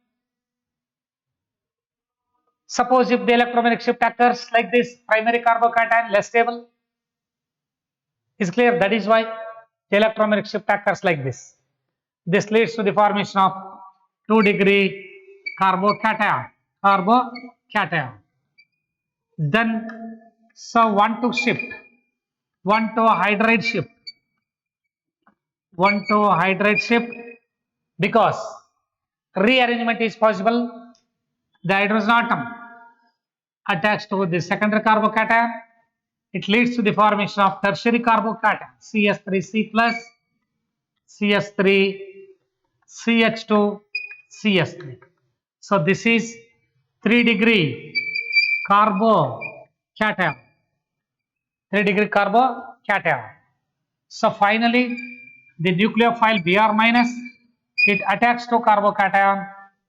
Suppose if the electromeric shift occurs like this, primary carbocation less stable. Is clear? That is why the electromeric shift occurs like this. This leads to the formation of 2-degree carbocation. Then, so 1 to hydride shift, because rearrangement is possible. The hydrogen atom attached to the secondary carbocation. It leads to the formation of tertiary carbocation, CS3C plus, CS3, CH2, CS3. So this is 3-degree carbocation. 3-degree carbocation. So finally, the nucleophile Br minus, it attacks to carbocation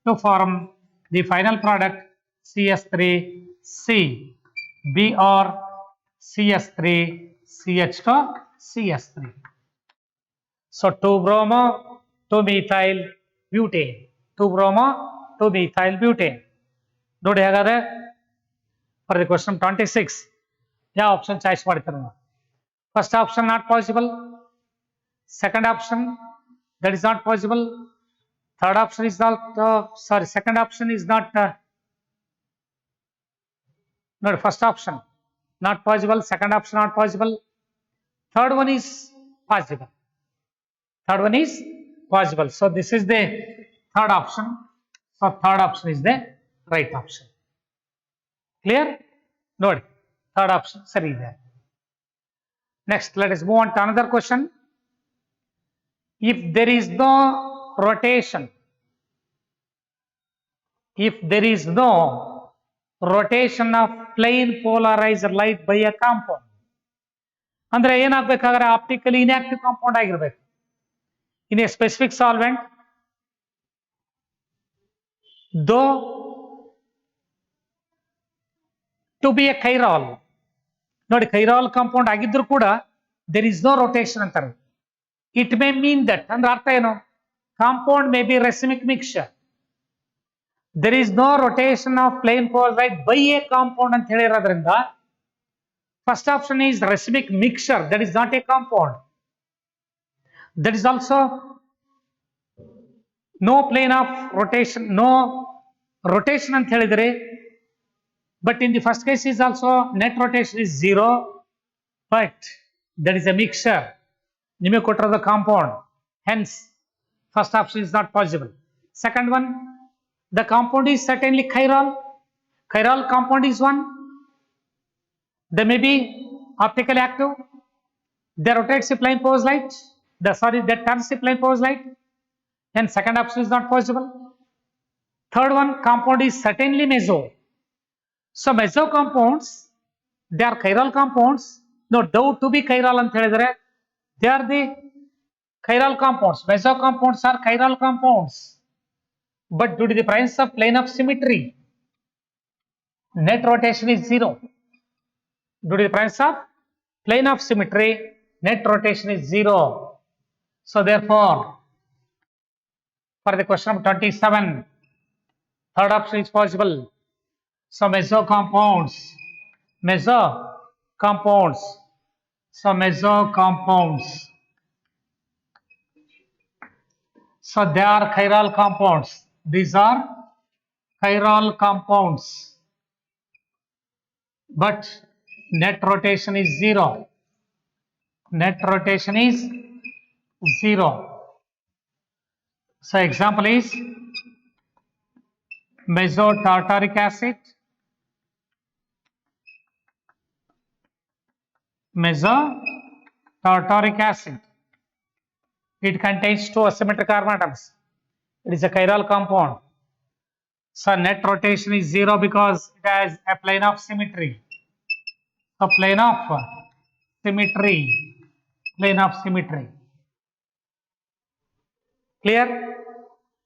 to form the final product CS3C, Br, CS3, CH2, CS3. So 2-bromo, 2-methyl butane. 2-bromo, 2-methyl butane. ನೋಡಿ ಹಾಗಾದ್ರೆ for the question 26 ಯಾವ option choice ಮಾಡ್ತಾರೆ ನಾವು? First option not possible. Second option that is not possible. Third option is not second option is not first option not possible, second option not possible, third one is possible. So this is the third option. So third option is the right option. Clear? Nodi. Third option sari there. Next, let us move on to another question. If there is no rotation, of plane polarized light by a compound, ಅಂದ್ರೆ ಏನಾಗಬೇಕಾದ್ರೆ optically inactive compound ಆಗಿರಬೇಕು. In a specific solvent, though to be a chiral, ನೋಡಿ chiral compound ಆಗಿದ್ರು ಕೂಡ there is no rotation ಅಂತಾರೆ. It may mean that, ಅಂದ್ರೆ ಅರ್ಥ ಏನು? Compound may be racemic mixture. There is no rotation of plane polarized by a compound ಅಂತ ಹೇಳಿರೋದ್ರಿಂದ first option is racemic mixture, that is not a compound. That is also no plane of rotation, no rotation ಅಂತ ಹೇಳಿದ್ರೆ, but in the first case is also net rotation is 0, but that is a mixture. ನಿಮಗೆ ಕೊಟ್ಟಿರೋದು compound, hence first option is not possible. Second one, the compound is certainly chiral. Chiral compound is one. They may be optically active. They rotate the plane pose light. They turns the plane pose light. Then second option is not possible. Third one, compound is certainly meso. So meso compounds, they are chiral compounds. No doubt to be chiral anta helidare. They are the chiral compounds. Meso compounds are chiral compounds. But due to the presence of plane of symmetry, Net rotation is 0. Due to the presence of plane of symmetry, net rotation is 0. So therefore, for the question of 27, third option is possible. So mesocompounds. So mesocompounds. So they are chiral compounds. These are chiral compounds. But net rotation is 0. Net rotation is 0. So example is mesotartaric acid, mesotartaric acid. It contains two asymmetric carbon atoms. It is a chiral compound. So net rotation is 0 because it has a plane of symmetry. So plane of symmetry. Clear?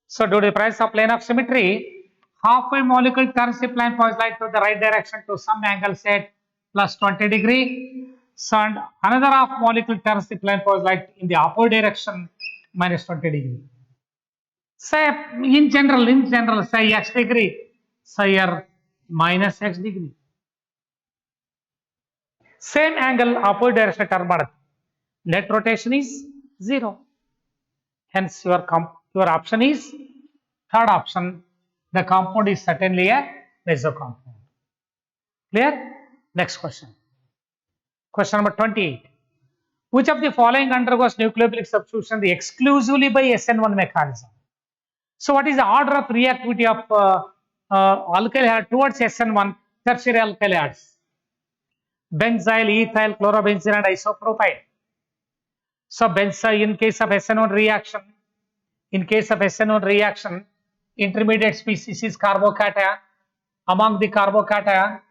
So due to the presence of plane of symmetry, half a molecule turns the plane poised light to the right direction to some angle set plus 20 degree. So and another half molecule turns the plane poised light in the opposite direction minus 20 degree. Say in general, say x degree, say here minus x degree. Same angle, opposite direction turn ಮಾಡುತ್ತೆ. Net rotation is 0. Hence your option is third option. The compound is certainly a mesocompound. Clear? Next question. Question number 28. Which of the following undergoes nucleophilic substitution exclusively by SN1 mechanism? So what is the order of reactivity of alkyl halide towards SN1 tertiary alkyl halides? Benzyl, ethyl, chlorobenzene and isopropyl. So benzyl, in case of SN1 reaction, intermediate species is carbocation. Among the carbocation,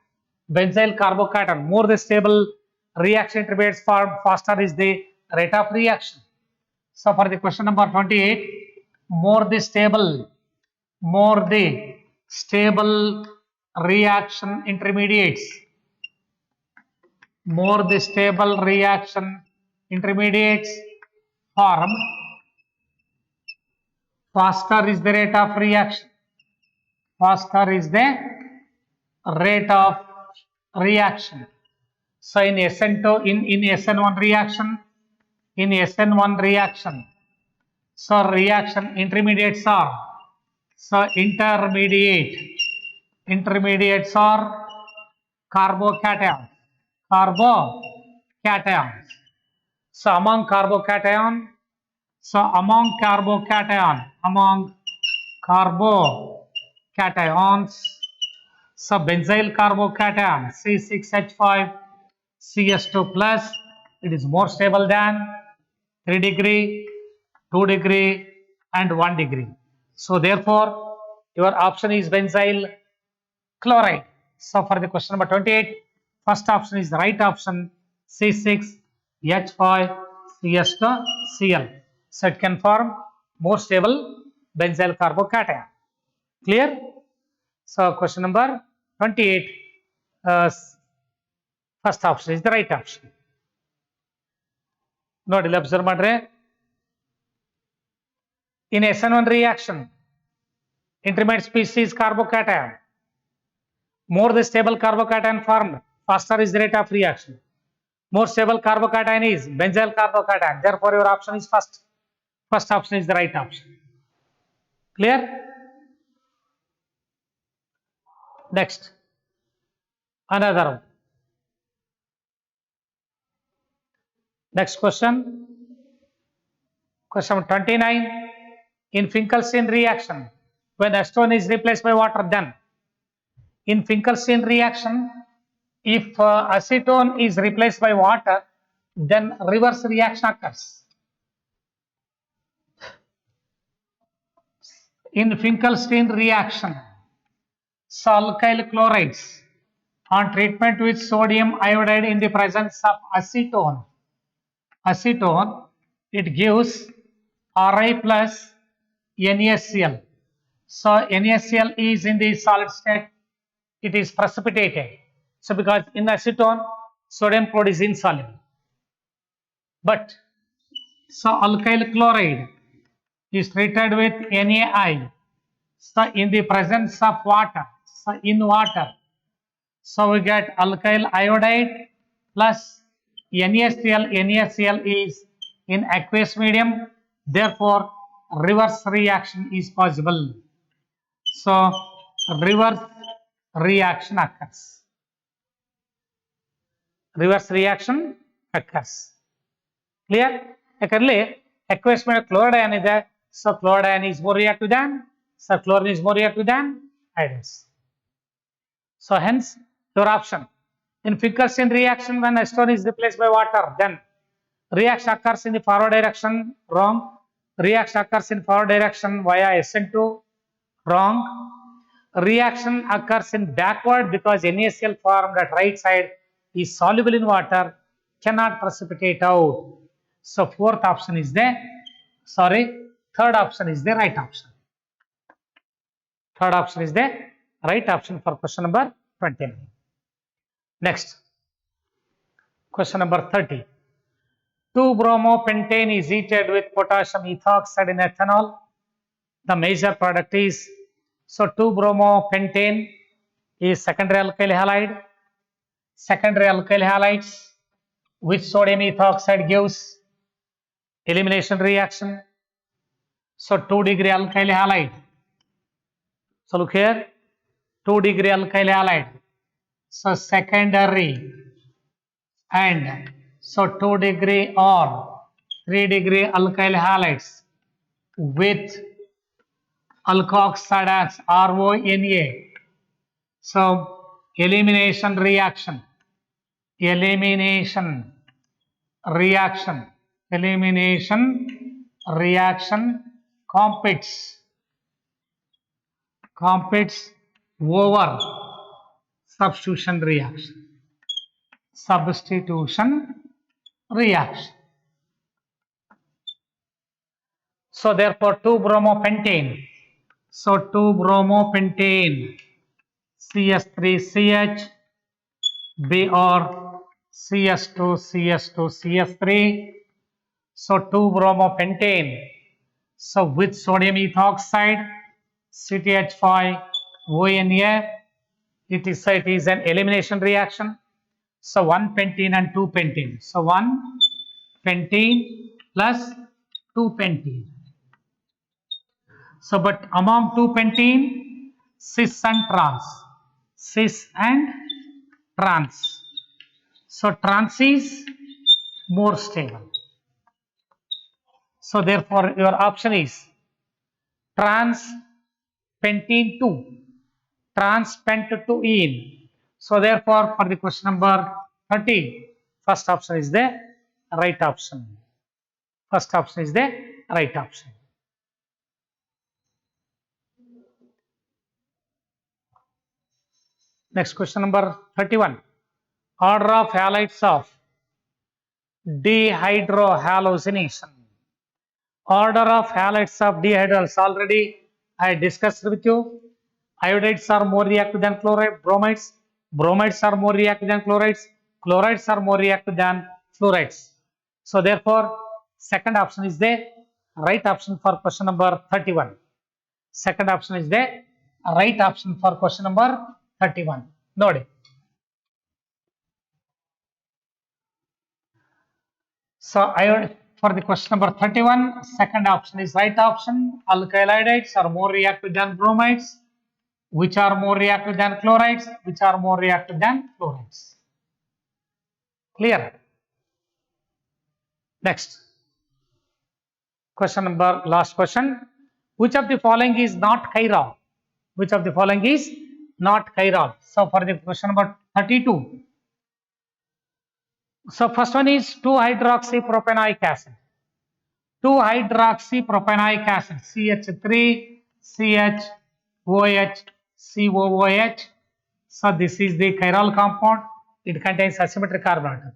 benzyl carbocation, more the stable reaction intermediates form, faster is the rate of reaction. So for the question number 28, more the stable reaction intermediates, form, faster is the rate of reaction. So in SN1 reaction, so reaction intermediates are, so intermediates are carbocations. So among carbocation, so benzyl carbocation C6H5 plus, it is more stable than 3 degree, 2 degree and 1 degree. So therefore your option is benzyl chloride. So for the question number 28, first option is the right option, C6H5CS2Cl. So it can form more stable benzyl carbocation. Clear? So question number 28, first option is the right option. Nodi observe madre. In SN1 reaction, intermediate species carbocation, more the stable carbocation formed, faster is the rate of reaction. More stable carbocation is benzyl carbocation. Therefore, your option is first. First option is the right option. Clear? Next, another one. Next question. Question 29. In Finkelstein reaction, when acetone is replaced by water, then in Finkelstein reaction, if acetone is replaced by water, then reverse reaction occurs. In Finkelstein reaction, so alkyl chlorides on treatment with sodium iodide in the presence of acetone, it gives Ri plus NaCl. So NaCl is in the solid state, it is precipitated. So because in acetone, sodium chloride is insoluble. But so alkyl chloride is treated with NaI. So in the presence of water, so in water, so we get alkyl iodide plus NaCl. NaCl is in aqueous medium, therefore reverse reaction is possible. So reverse reaction occurs. Reverse reaction occurs. Clear? ಯಾಕಂದ್ರೆ aqueous medium chloride ಇದೆ, so chloride is more reactive than, so chlorine is more reactive than iodine. So hence your option. In Fickerson reaction, when acetone is replaced by water, then reaction occurs in the forward direction, wrong. Reaction occurs in forward direction via SN2, wrong. Reaction occurs in backward because NaCl formed at right side is soluble in water, cannot precipitate out. So fourth option is the, third option is the right option. Third option is the right option for question number 29. Next, question number 30. 2-bromopentane is heated with potassium ethoxide in ethanol. The major product is, so 2-bromopentane is secondary alkyl halide. Secondary alkyl halides which sodium ethoxide gives elimination reaction. So 2-degree alkyl halide. So look here, 2-degree alkyl halide. So secondary, and so 2-degree or 3-degree alkyl halides with alkoxide as RONA. So elimination reaction. Elimination reaction competes over substitution reaction. So therefore 2-bromopentane. So 2-bromopentane CH3CH or CS2CH2CH3. So 2-bromopentane. So with sodium ethoxide CTH5ONA, it is an elimination reaction. So 1-pentene and 2-pentene. So 1-pentene plus 2-pentene. So but among 2-pentene, cis and trans. So trans is more stable. So therefore your option is trans pentene 2, trans pent 2-ene. So therefore for the question number 30, first option is the right option. First option is the right option. Next, question number 31. Order of halides of dehydrohallucination. Order of halides of dehydrols, already I discussed with you. Iodides are more reactive than chloride. Bromides are more reactive than chlorides. Chlorides are more reactive than fluorides. So therefore second option is the right option for question number 31. Second option is the right option for question number 31. Nodi. So for the question number 31, second option is right option. Alkyl iodides are more reactive than bromides, which are more reactive than chlorides, which are more reactive than fluorides. Clear? Next, question number, last question. Which of the following is not chiral? Which of the following is not chiral? So for the question number 32. So first one is 2-hydroxypropanoic acid. 2-hydroxypropanoic acid, CH3, CHOH, COOH. So this is the chiral compound. It contains asymmetric carbon atom.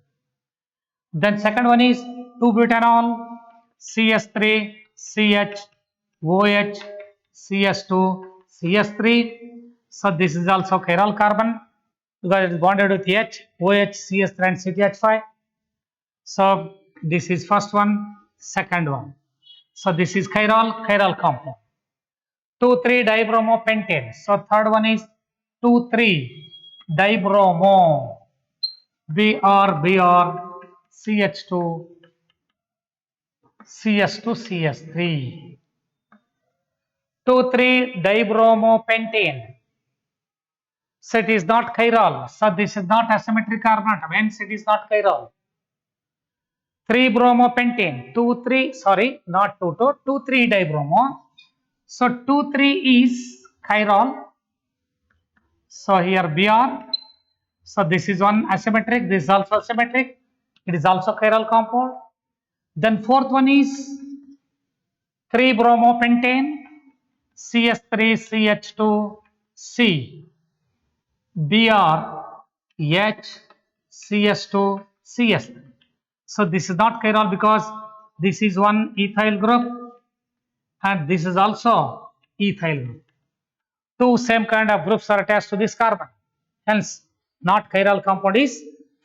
Then second one is 2-butanol, CH3, CH, OH, CH2, CH3. So this is also chiral carbon because it is bonded with H, OH, CS3 and CTH5. So this is first one, second one. So this is chiral compound. 2,3-dibromopentane. So third one is 2,3-dibromo. Br CH2 CS2 CS3. 2,3-dibromopentane. So it is not chiral. So this is not asymmetric carbon atom. Hence it is not chiral. 3-bromopentane. 2,3-dibromo. So 2,3 is chiral. So here Br. So this is one asymmetric. This is also symmetric. It is also chiral compound. Then fourth one is 3-bromopentane. CS3 CH2 C. Br H CS2 CS3. So this is not chiral because this is one ethyl group and this is also ethyl group. Two same kind of groups are attached to this carbon. Hence, not chiral compound is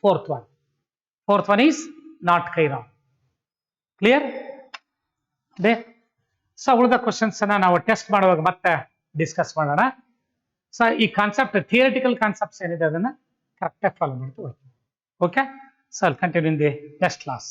fourth one. Fourth one is not chiral. Clear? There. So ಉಳಿದ questions ನಾವು test ಮಾಡುವಾಗ ಮತ್ತೆ discuss ಮಾಡೋಣ. So ಈ concept theoretical concepts ಏನಿದೆ ಅದನ್ನ ಕರೆಕ್ಟಾಗಿ follow ಮಾಡ್ತಾ ಹೋಗ್ತೀವಿ. Okay, so I continue in the next class.